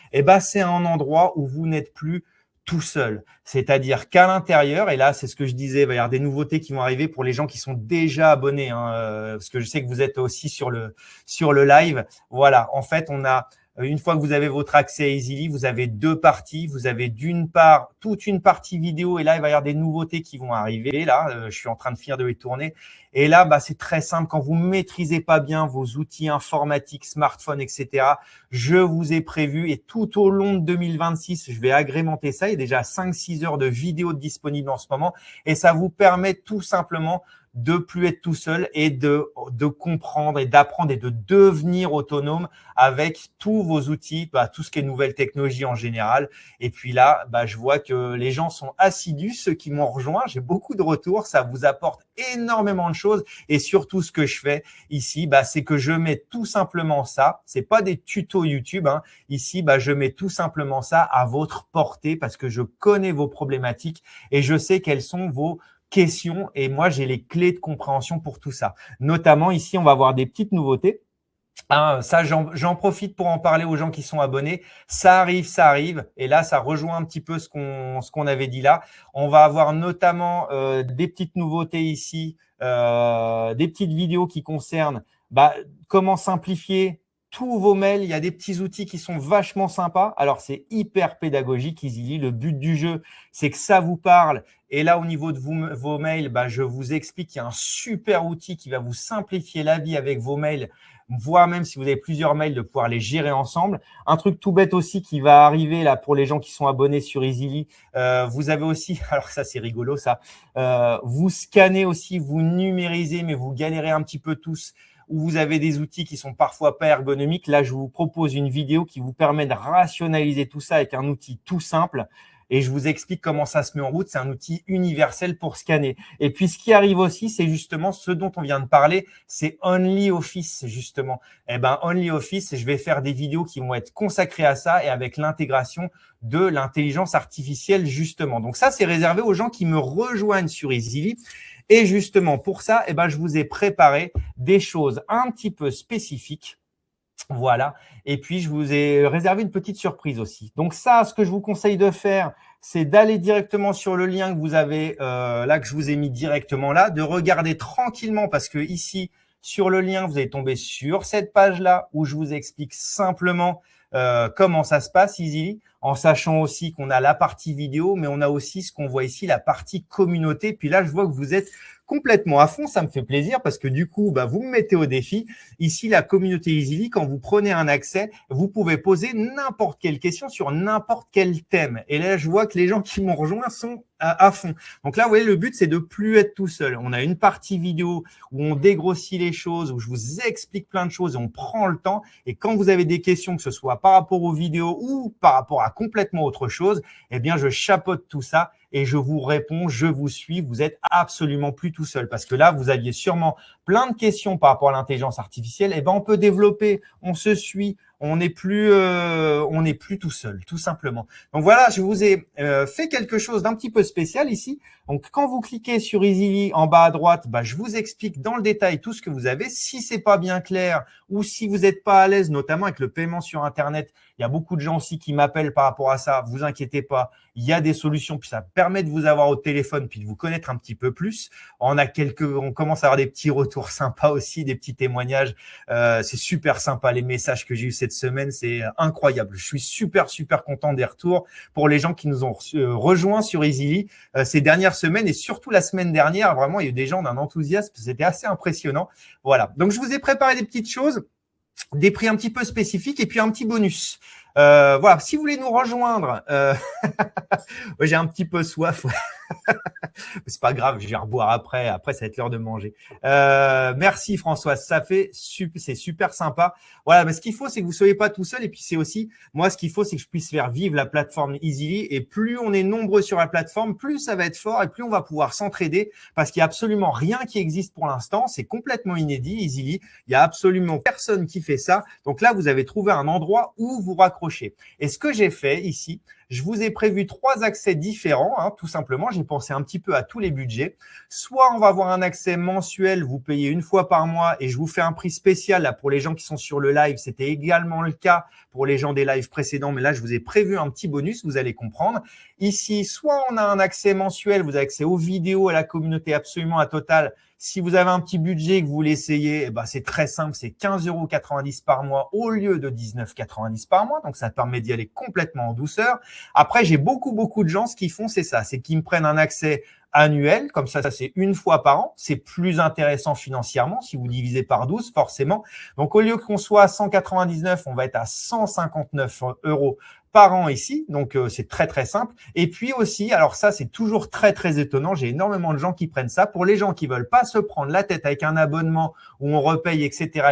A: c'est un endroit où vous n'êtes plus tout seul. C'est-à-dire qu'à l'intérieur, et là, c'est ce que je disais, il va y avoir des nouveautés qui vont arriver pour les gens qui sont déjà abonnés, parce que je sais que vous êtes aussi sur le live. Voilà, en fait, on a une fois que vous avez votre accès à Easily, vous avez deux parties. Vous avez d'une part toute une partie vidéo et là, il va y avoir des nouveautés qui vont arriver. Là, je suis en train de finir de les tourner. Et là, c'est très simple. Quand vous maîtrisez pas bien vos outils informatiques, smartphones, etc., je vous ai prévu et tout au long de 2026, je vais agrémenter ça. Il y a déjà 5-6 heures de vidéos disponibles en ce moment et ça vous permet tout simplement de plus être tout seul et de comprendre et d'apprendre et de devenir autonome avec tous vos outils, tout ce qui est nouvelles technologies en général. Et puis là, je vois que les gens sont assidus, ceux qui m'ont rejoint. J'ai beaucoup de retours, ça vous apporte énormément de choses. Et surtout, ce que je fais ici, c'est que je mets tout simplement ça. C'est pas des tutos YouTube. Ici, je mets tout simplement ça à votre portée parce que je connais vos problématiques et je sais quelles sont vos questions et moi j'ai les clés de compréhension pour tout ça. Notamment ici, on va avoir des petites nouveautés. Ça, j'en profite pour en parler aux gens qui sont abonnés. Ça arrive. Et là, ça rejoint un petit peu ce qu'on avait dit là. On va avoir notamment des petites nouveautés ici, des petites vidéos qui concernent comment simplifier tous vos mails. Il y a des petits outils qui sont vachement sympas. Alors, c'est hyper pédagogique, Easily. Le but du jeu, c'est que ça vous parle. Et là, au niveau de vos mails, je vous explique qu'il y a un super outil qui va vous simplifier la vie avec vos mails, voire même si vous avez plusieurs mails, de pouvoir les gérer ensemble. Un truc tout bête aussi qui va arriver là pour les gens qui sont abonnés sur Easily, vous avez aussi, alors ça c'est rigolo ça, vous scannez aussi, vous numérisez, mais vous galérez un petit peu tous, où vous avez des outils qui sont parfois pas ergonomiques. Là, je vous propose une vidéo qui vous permet de rationaliser tout ça avec un outil tout simple. Et je vous explique comment ça se met en route. C'est un outil universel pour scanner. Et puis, ce qui arrive aussi, c'est justement ce dont on vient de parler, c'est OnlyOffice, justement. OnlyOffice, je vais faire des vidéos qui vont être consacrées à ça et avec l'intégration de l'intelligence artificielle, justement. Donc ça, c'est réservé aux gens qui me rejoignent sur Easily. Et justement, pour ça, je vous ai préparé des choses un petit peu spécifiques. Voilà. Et puis, je vous ai réservé une petite surprise aussi. Donc ça, ce que je vous conseille de faire, c'est d'aller directement sur le lien que vous avez là, que je vous ai mis directement là, de regarder tranquillement parce que ici, sur le lien, vous allez tomber sur cette page-là où je vous explique simplement comment ça se passe, Easily, en sachant aussi qu'on a la partie vidéo, mais on a aussi ce qu'on voit ici, la partie communauté. Puis là, je vois que vous êtes complètement à fond, ça me fait plaisir parce que du coup, vous me mettez au défi. Ici, la communauté Easily, quand vous prenez un accès, vous pouvez poser n'importe quelle question sur n'importe quel thème. Et là, je vois que les gens qui m'ont rejoint sont à fond. Donc là, vous voyez, le but, c'est de plus être tout seul. On a une partie vidéo où on dégrossit les choses, où je vous explique plein de choses et on prend le temps. Et quand vous avez des questions, que ce soit par rapport aux vidéos ou par rapport à complètement autre chose, je chapeaute tout ça et je vous réponds, je vous suis. Vous êtes absolument plus tout seul parce que là, vous aviez sûrement plein de questions par rapport à l'intelligence artificielle. On peut développer, on se suit. On n'est plus tout seul, tout simplement. Donc voilà, je vous ai fait quelque chose d'un petit peu spécial ici. Donc quand vous cliquez sur Easily en bas à droite, je vous explique dans le détail tout ce que vous avez. Si c'est pas bien clair ou si vous n'êtes pas à l'aise, notamment avec le paiement sur Internet, il y a beaucoup de gens aussi qui m'appellent par rapport à ça. Vous inquiétez pas, il y a des solutions. Puis ça permet de vous avoir au téléphone, puis de vous connaître un petit peu plus. On commence à avoir des petits retours retours sympas aussi, des petits témoignages. C'est super sympa les messages que j'ai eu cette semaine, c'est incroyable. Je suis super content des retours pour les gens qui nous ont rejoints sur Easily ces dernières semaines et surtout la semaine dernière. Vraiment, il y a eu des gens d'un enthousiasme, c'était assez impressionnant. Voilà. Donc je vous ai préparé des petites choses, des prix un petit peu spécifiques et puis un petit bonus. Voilà, si vous voulez nous rejoindre, ouais, j'ai un petit peu soif. C'est pas grave, je vais reboire après. Après, ça va être l'heure de manger. Merci Françoise, c'est super sympa. Voilà, mais ce qu'il faut, c'est que vous soyez pas tout seul. Et puis c'est aussi, moi, ce qu'il faut, c'est que je puisse faire vivre la plateforme Easily. Et plus on est nombreux sur la plateforme, plus ça va être fort et plus on va pouvoir s'entraider. Parce qu'il y a absolument rien qui existe pour l'instant. C'est complètement inédit, Easily. Il y a absolument personne qui fait ça. Donc là, vous avez trouvé un endroit où vous raccrocher. Et ce que j'ai fait ici, je vous ai prévu 3 accès différents, hein, tout simplement. J'ai pensé un petit peu à tous les budgets. Soit on va avoir un accès mensuel, vous payez une fois par mois et je vous fais un prix spécial là pour les gens qui sont sur le live. C'était également le cas pour les gens des lives précédents, mais là, je vous ai prévu un petit bonus, vous allez comprendre. Ici, soit on a un accès mensuel, vous avez accès aux vidéos, à la communauté absolument à total. Si vous avez un petit budget et que vous voulez essayer, eh ben, c'est très simple, c'est 15,90 € par mois au lieu de 19,90 € par mois. Donc, ça permet d'y aller complètement en douceur. Après, j'ai beaucoup de gens, ce qu'ils font, c'est ça. C'est qu'ils me prennent un accès annuel. Comme ça, c'est une fois par an. C'est plus intéressant financièrement si vous divisez par 12, forcément. Donc, au lieu qu'on soit à 199, on va être à 159 € par an ici. Donc, c'est très simple. Et puis aussi, alors ça, c'est toujours très étonnant. J'ai énormément de gens qui prennent ça. Pour les gens qui veulent pas se prendre la tête avec un abonnement où on repaye, etc.,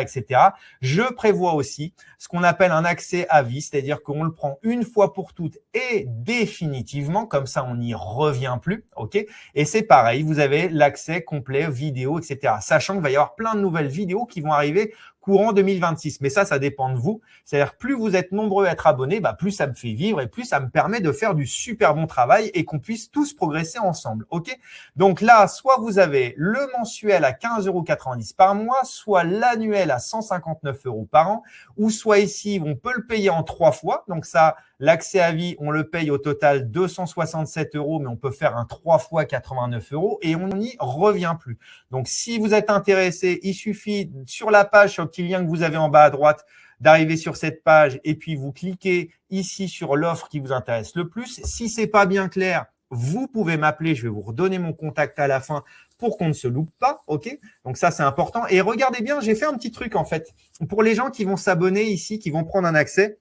A: je prévois aussi ce qu'on appelle un accès à vie, c'est-à-dire qu'on le prend une fois pour toutes et définitivement. Comme ça, on n'y revient plus. OK? Et c'est pareil, vous avez l'accès complet, vidéo, etc. Sachant qu'il va y avoir plein de nouvelles vidéos qui vont arriver courant 2026. Mais ça dépend de vous. C'est-à-dire plus vous êtes nombreux à être abonnés, plus ça me fait vivre et plus ça me permet de faire du super bon travail et qu'on puisse tous progresser ensemble. OK? Donc là, soit vous avez le mensuel à 15,90 € par mois, soit l'annuel à 159 € par an, ou soit ici, on peut le payer en 3 fois. Donc ça, l'accès à vie, on le paye au total 267 €, mais on peut faire un 3 fois 89 € et on n'y revient plus. Donc, si vous êtes intéressé, il suffit sur la page, sur le petit lien que vous avez en bas à droite, d'arriver sur cette page et puis vous cliquez ici sur l'offre qui vous intéresse le plus. Si c'est pas bien clair, vous pouvez m'appeler. Je vais vous redonner mon contact à la fin pour qu'on ne se loupe pas. OK? Donc ça, c'est important. Et regardez bien, j'ai fait un petit truc en fait. Pour les gens qui vont s'abonner ici, qui vont prendre un accès,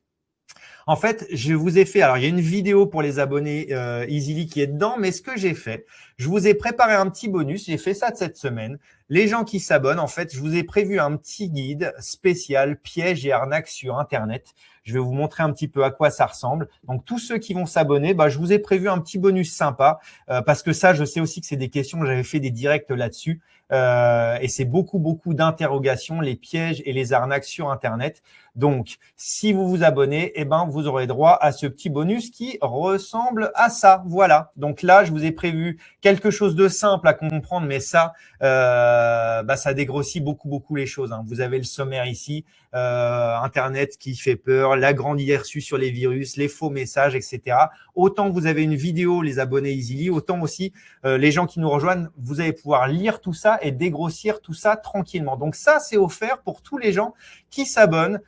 A: en fait, je vous ai fait, alors il y a une vidéo pour les abonnés Easily qui est dedans, mais ce que j'ai fait, je vous ai préparé un petit bonus, j'ai fait ça de cette semaine. Les gens qui s'abonnent, en fait, je vous ai prévu un petit guide spécial pièges et arnaques sur Internet. Je vais vous montrer un petit peu à quoi ça ressemble. Donc, tous ceux qui vont s'abonner, je vous ai prévu un petit bonus sympa parce que ça, je sais aussi que c'est des questions, j'avais fait des directs là-dessus. Et c'est beaucoup d'interrogations, les pièges et les arnaques sur Internet. Donc, si vous vous abonnez, vous aurez droit à ce petit bonus qui ressemble à ça. Voilà. Donc là, je vous ai prévu quelque chose de simple à comprendre, mais ça, ça dégrossit beaucoup les choses. Hein. Vous avez le sommaire ici, Internet qui fait peur, la grande idée reçue sur les virus, les faux messages, etc. Autant vous avez une vidéo, les abonnés Easily, autant aussi les gens qui nous rejoignent, vous allez pouvoir lire tout ça et dégrossir tout ça tranquillement. Donc ça, c'est offert pour tous les gens qui s'abonnent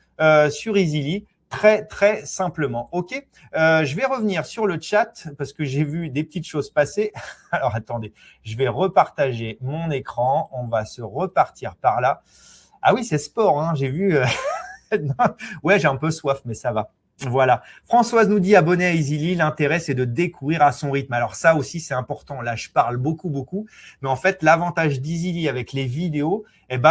A: sur Easily. Très simplement. OK. Je vais revenir sur le chat parce que j'ai vu des petites choses passer. Alors, attendez. Je vais repartager mon écran. On va se repartir par là. Ah oui, c'est sport. Hein, j'ai vu. Ouais, j'ai un peu soif, mais ça va. Voilà. Françoise nous dit abonné à Easily. L'intérêt, c'est de découvrir à son rythme. Alors ça aussi, c'est important. Là, je parle beaucoup. Mais en fait, l'avantage d'Easily avec les vidéos,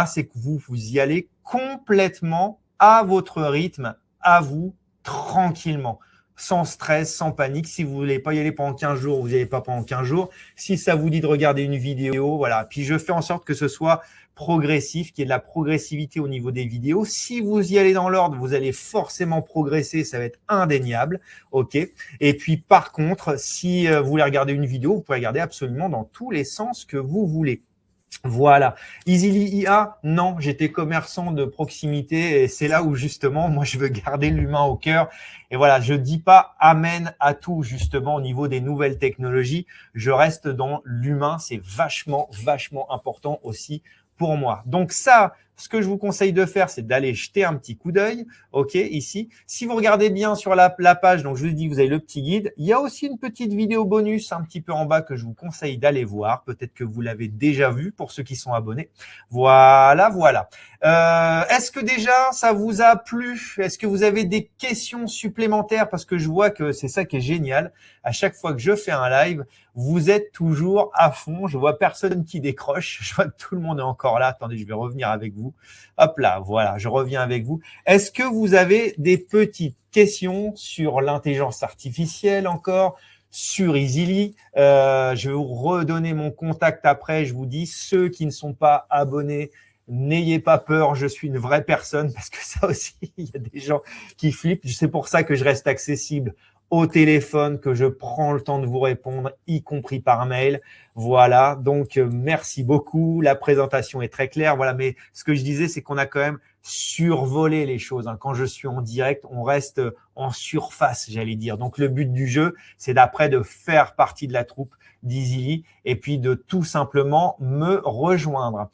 A: c'est que vous y allez complètement à votre rythme, à vous, tranquillement, sans stress, sans panique. Si vous voulez pas y aller pendant 15 jours, vous n'y allez pas pendant 15 jours. Si ça vous dit de regarder une vidéo, voilà. Puis je fais en sorte que ce soit progressif, qu'il y ait de la progressivité au niveau des vidéos. Si vous y allez dans l'ordre, vous allez forcément progresser, ça va être indéniable. OK. Et puis par contre, si vous voulez regarder une vidéo, vous pouvez regarder absolument dans tous les sens que vous voulez. Voilà. Easily IA, non, j'étais commerçant de proximité et c'est là où justement, moi, je veux garder l'humain au cœur. Et voilà, je dis pas amen à tout justement au niveau des nouvelles technologies. Je reste dans l'humain. C'est vachement important aussi pour moi. Donc ça, ce que je vous conseille de faire, c'est d'aller jeter un petit coup d'œil, ok, ici. Si vous regardez bien sur la page, donc je vous dis, vous avez le petit guide. Il y a aussi une petite vidéo bonus un petit peu en bas que je vous conseille d'aller voir. Peut-être que vous l'avez déjà vu pour ceux qui sont abonnés. Voilà, voilà. Est-ce que déjà ça vous a plu? Est-ce que vous avez des questions supplémentaires? Parce que je vois que c'est ça qui est génial. À chaque fois que je fais un live, vous êtes toujours à fond. Je vois personne qui décroche. Je vois que tout le monde est encore là. Attendez, je vais revenir avec vous. Hop là, voilà, je reviens avec vous. Est-ce que vous avez des petites questions sur l'intelligence artificielle encore, sur Easily? Je vais vous redonner mon contact après. Je vous dis, ceux qui ne sont pas abonnés, n'ayez pas peur, je suis une vraie personne, parce que ça aussi, il y a des gens qui flippent. C'est pour ça que je reste accessible au téléphone, que je prends le temps de vous répondre, y compris par mail. Voilà, donc merci beaucoup. La présentation est très claire. Voilà, mais ce que je disais, c'est qu'on a quand même survolé les choses. Quand je suis en direct, on reste en surface, j'allais dire. Donc le but du jeu, c'est d'après de faire partie de la troupe d'Easily et puis de tout simplement me rejoindre.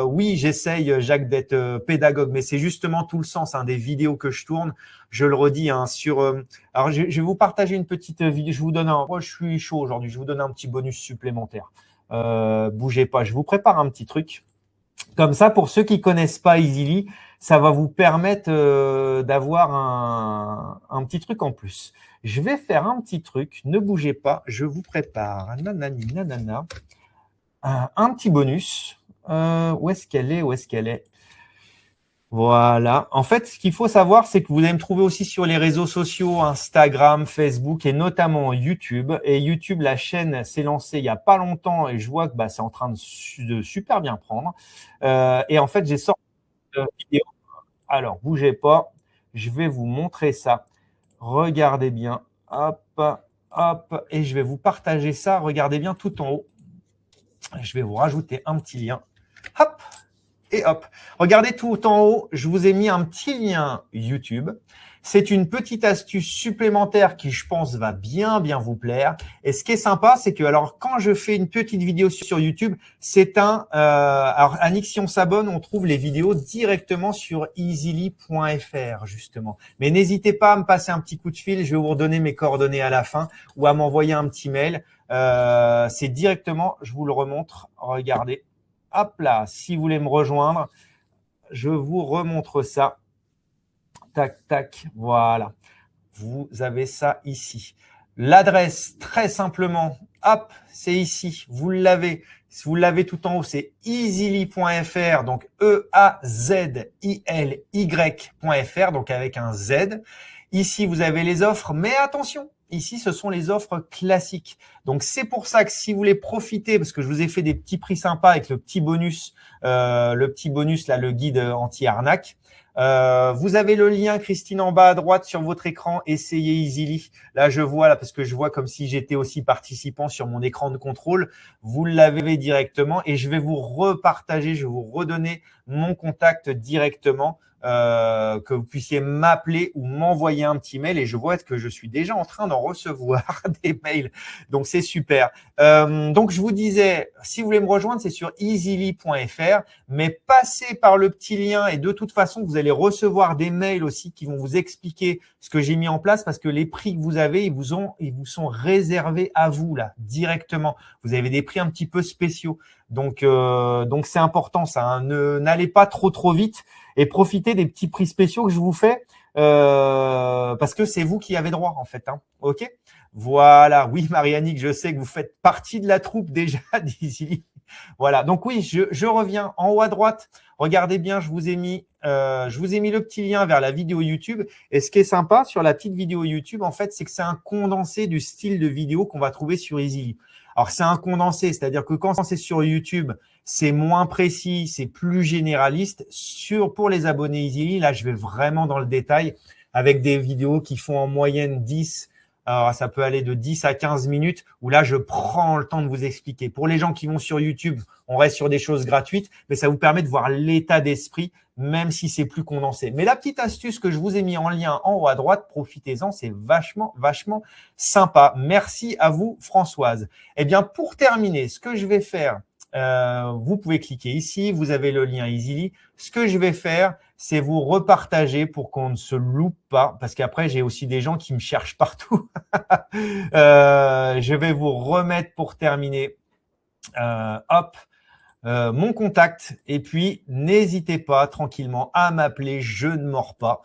A: Oui, j'essaye, Jacques, d'être pédagogue, mais c'est justement tout le sens des vidéos que je tourne. Je le redis sur. Alors, je vais vous partager une petite vidéo. Je vous donne moi, je suis chaud aujourd'hui. Je vous donne un petit bonus supplémentaire. Bougez pas. Je vous prépare un petit truc. Comme ça, pour ceux qui connaissent pas Easily, ça va vous permettre d'avoir un petit truc en plus. Je vais faire un petit truc. Ne bougez pas. Je vous prépare. Nanani, nanana. Un petit bonus. Où est-ce qu'elle est? Où est-ce qu'elle est? Voilà. En fait, ce qu'il faut savoir, c'est que vous allez me trouver aussi sur les réseaux sociaux, Instagram, Facebook et notamment YouTube. Et YouTube, la chaîne s'est lancée il y a pas longtemps et je vois que c'est en train de super bien prendre. Et en fait, j'ai sorti une vidéo. Alors, bougez pas. Je vais vous montrer ça. Regardez bien. Hop, hop. Et je vais vous partager ça. Regardez bien tout en haut. Je vais vous rajouter un petit lien. Hop. Et hop, regardez tout en haut, je vous ai mis un petit lien YouTube. C'est une petite astuce supplémentaire qui, je pense, va bien vous plaire. Et ce qui est sympa, c'est que, alors, quand je fais une petite vidéo sur YouTube, c'est alors, Annick, si on s'abonne, on trouve les vidéos directement sur easily.fr, justement. Mais n'hésitez pas à me passer un petit coup de fil. Je vais vous redonner mes coordonnées à la fin ou à m'envoyer un petit mail. C'est directement, je vous le remontre. Regardez. Hop là, si vous voulez me rejoindre, je vous remontre ça. Tac, tac, voilà. Vous avez ça ici. L'adresse, très simplement, hop, c'est ici. Vous l'avez. Vous l'avez tout en haut, c'est easily.fr, donc EAZILY.fr, donc avec un Z. Ici, vous avez les offres, mais attention, ici, ce sont les offres classiques. Donc, c'est pour ça que si vous voulez profiter, parce que je vous ai fait des petits prix sympas avec le petit bonus là, le guide anti-arnaque. Vous avez le lien, Christine, en bas à droite sur votre écran. Essayez Easily. Là, je vois, là, parce que je vois comme si j'étais aussi participant sur mon écran de contrôle. Vous l'avez directement et je vais vous repartager, je vais vous redonner mon contact directement. Que vous puissiez m'appeler ou m'envoyer un petit mail et je vois que je suis déjà en train d'en recevoir des mails. Donc, c'est super. Donc, je vous disais, si vous voulez me rejoindre, c'est sur easily.fr, mais passez par le petit lien et de toute façon, vous allez recevoir des mails aussi qui vont vous expliquer ce que j'ai mis en place parce que les prix que vous avez, ils vous sont réservés à vous là, directement. Vous avez des prix un petit peu spéciaux. Donc c'est important ça. N'allez pas trop vite et profitez des petits prix spéciaux que je vous fais parce que c'est vous qui avez droit en fait. Ok. Voilà. Oui, Marie-Annick, je sais que vous faites partie de la troupe déjà d'Easily. Voilà. Donc oui, je reviens en haut à droite. Regardez bien, je vous ai mis le petit lien vers la vidéo YouTube. Et ce qui est sympa sur la petite vidéo YouTube, en fait, c'est que c'est un condensé du style de vidéo qu'on va trouver sur Easily. Alors, c'est un condensé, c'est-à-dire que quand c'est sur YouTube, c'est moins précis, c'est plus généraliste. Pour les abonnés Easily, là, je vais vraiment dans le détail avec des vidéos qui font en moyenne 10. Alors, ça peut aller de 10 à 15 minutes où là, je prends le temps de vous expliquer. Pour les gens qui vont sur YouTube, on reste sur des choses gratuites, mais ça vous permet de voir l'état d'esprit, même si c'est plus condensé. Mais la petite astuce que je vous ai mis en lien en haut à droite, profitez-en, c'est vachement sympa. Merci à vous, Françoise. Eh bien, pour terminer, ce que je vais faire, vous pouvez cliquer ici, vous avez le lien Easily. Ce que je vais faire, c'est vous repartager pour qu'on ne se loupe pas, parce qu'après, j'ai aussi des gens qui me cherchent partout. Je vais vous remettre pour terminer, hop, mon contact. Et puis, n'hésitez pas tranquillement à m'appeler, je ne mords pas.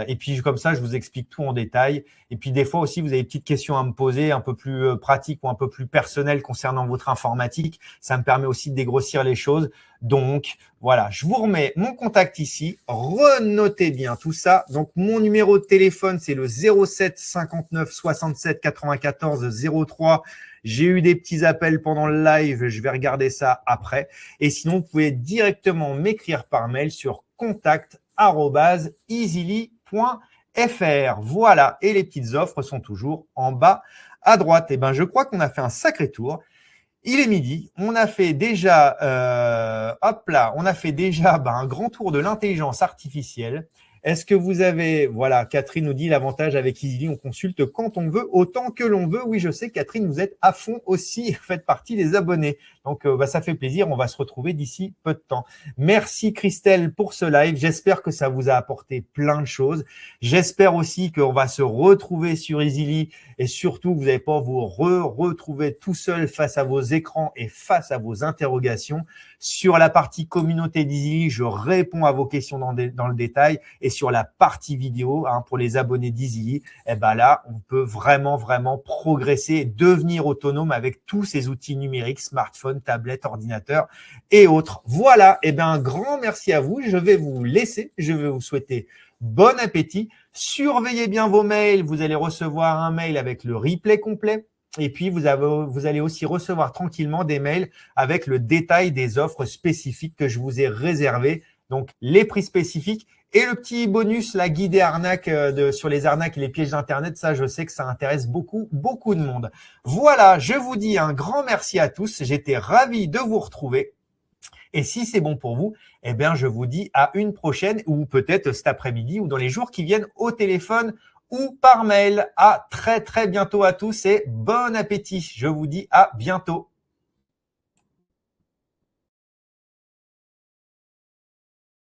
A: Et puis comme ça, je vous explique tout en détail. Et puis des fois aussi, vous avez des petites questions à me poser, un peu plus pratiques ou un peu plus personnelles concernant votre informatique. Ça me permet aussi de dégrossir les choses. Donc voilà, je vous remets mon contact ici. Renotez bien tout ça. Donc mon numéro de téléphone, c'est le 07 59 67 94 03. J'ai eu des petits appels pendant le live. Je vais regarder ça après. Et sinon, vous pouvez directement m'écrire par mail sur contact@easily.fr. Voilà, et les petites offres sont toujours en bas à droite. Et ben, je crois qu'on a fait un sacré tour. Il est midi, on a fait déjà, on a fait déjà un grand tour de l'intelligence artificielle. Est-ce que vous avez, voilà, Catherine nous dit l'avantage avec Easily, on consulte quand on veut, autant que l'on veut. Oui, je sais, Catherine, vous êtes à fond aussi, faites partie des abonnés. Donc, ça fait plaisir, on va se retrouver d'ici peu de temps. Merci Christelle pour ce live, j'espère que ça vous a apporté plein de choses. J'espère aussi qu'on va se retrouver sur Easily et surtout, vous n'allez pas vous retrouver tout seul face à vos écrans et face à vos interrogations. Sur la partie communauté d'Easily, je réponds à vos questions dans le détail. Et sur la partie vidéo, pour les abonnés d'Easily, là, on peut vraiment progresser, devenir autonome avec tous ces outils numériques, smartphone, tablette, ordinateur et autres. Voilà, un grand merci à vous. Je vais vous laisser. Je vais vous souhaiter bon appétit. Surveillez bien vos mails. Vous allez recevoir un mail avec le replay complet. Et puis, vous allez aussi recevoir tranquillement des mails avec le détail des offres spécifiques que je vous ai réservées. Donc, les prix spécifiques et le petit bonus, la guide des arnaques sur les arnaques et les pièges d'Internet. Ça, je sais que ça intéresse beaucoup de monde. Voilà, je vous dis un grand merci à tous. J'étais ravi de vous retrouver. Et si c'est bon pour vous, je vous dis à une prochaine ou peut-être cet après-midi ou dans les jours qui viennent au téléphone ou par mail. À très bientôt à tous et bon appétit. Je vous dis à bientôt.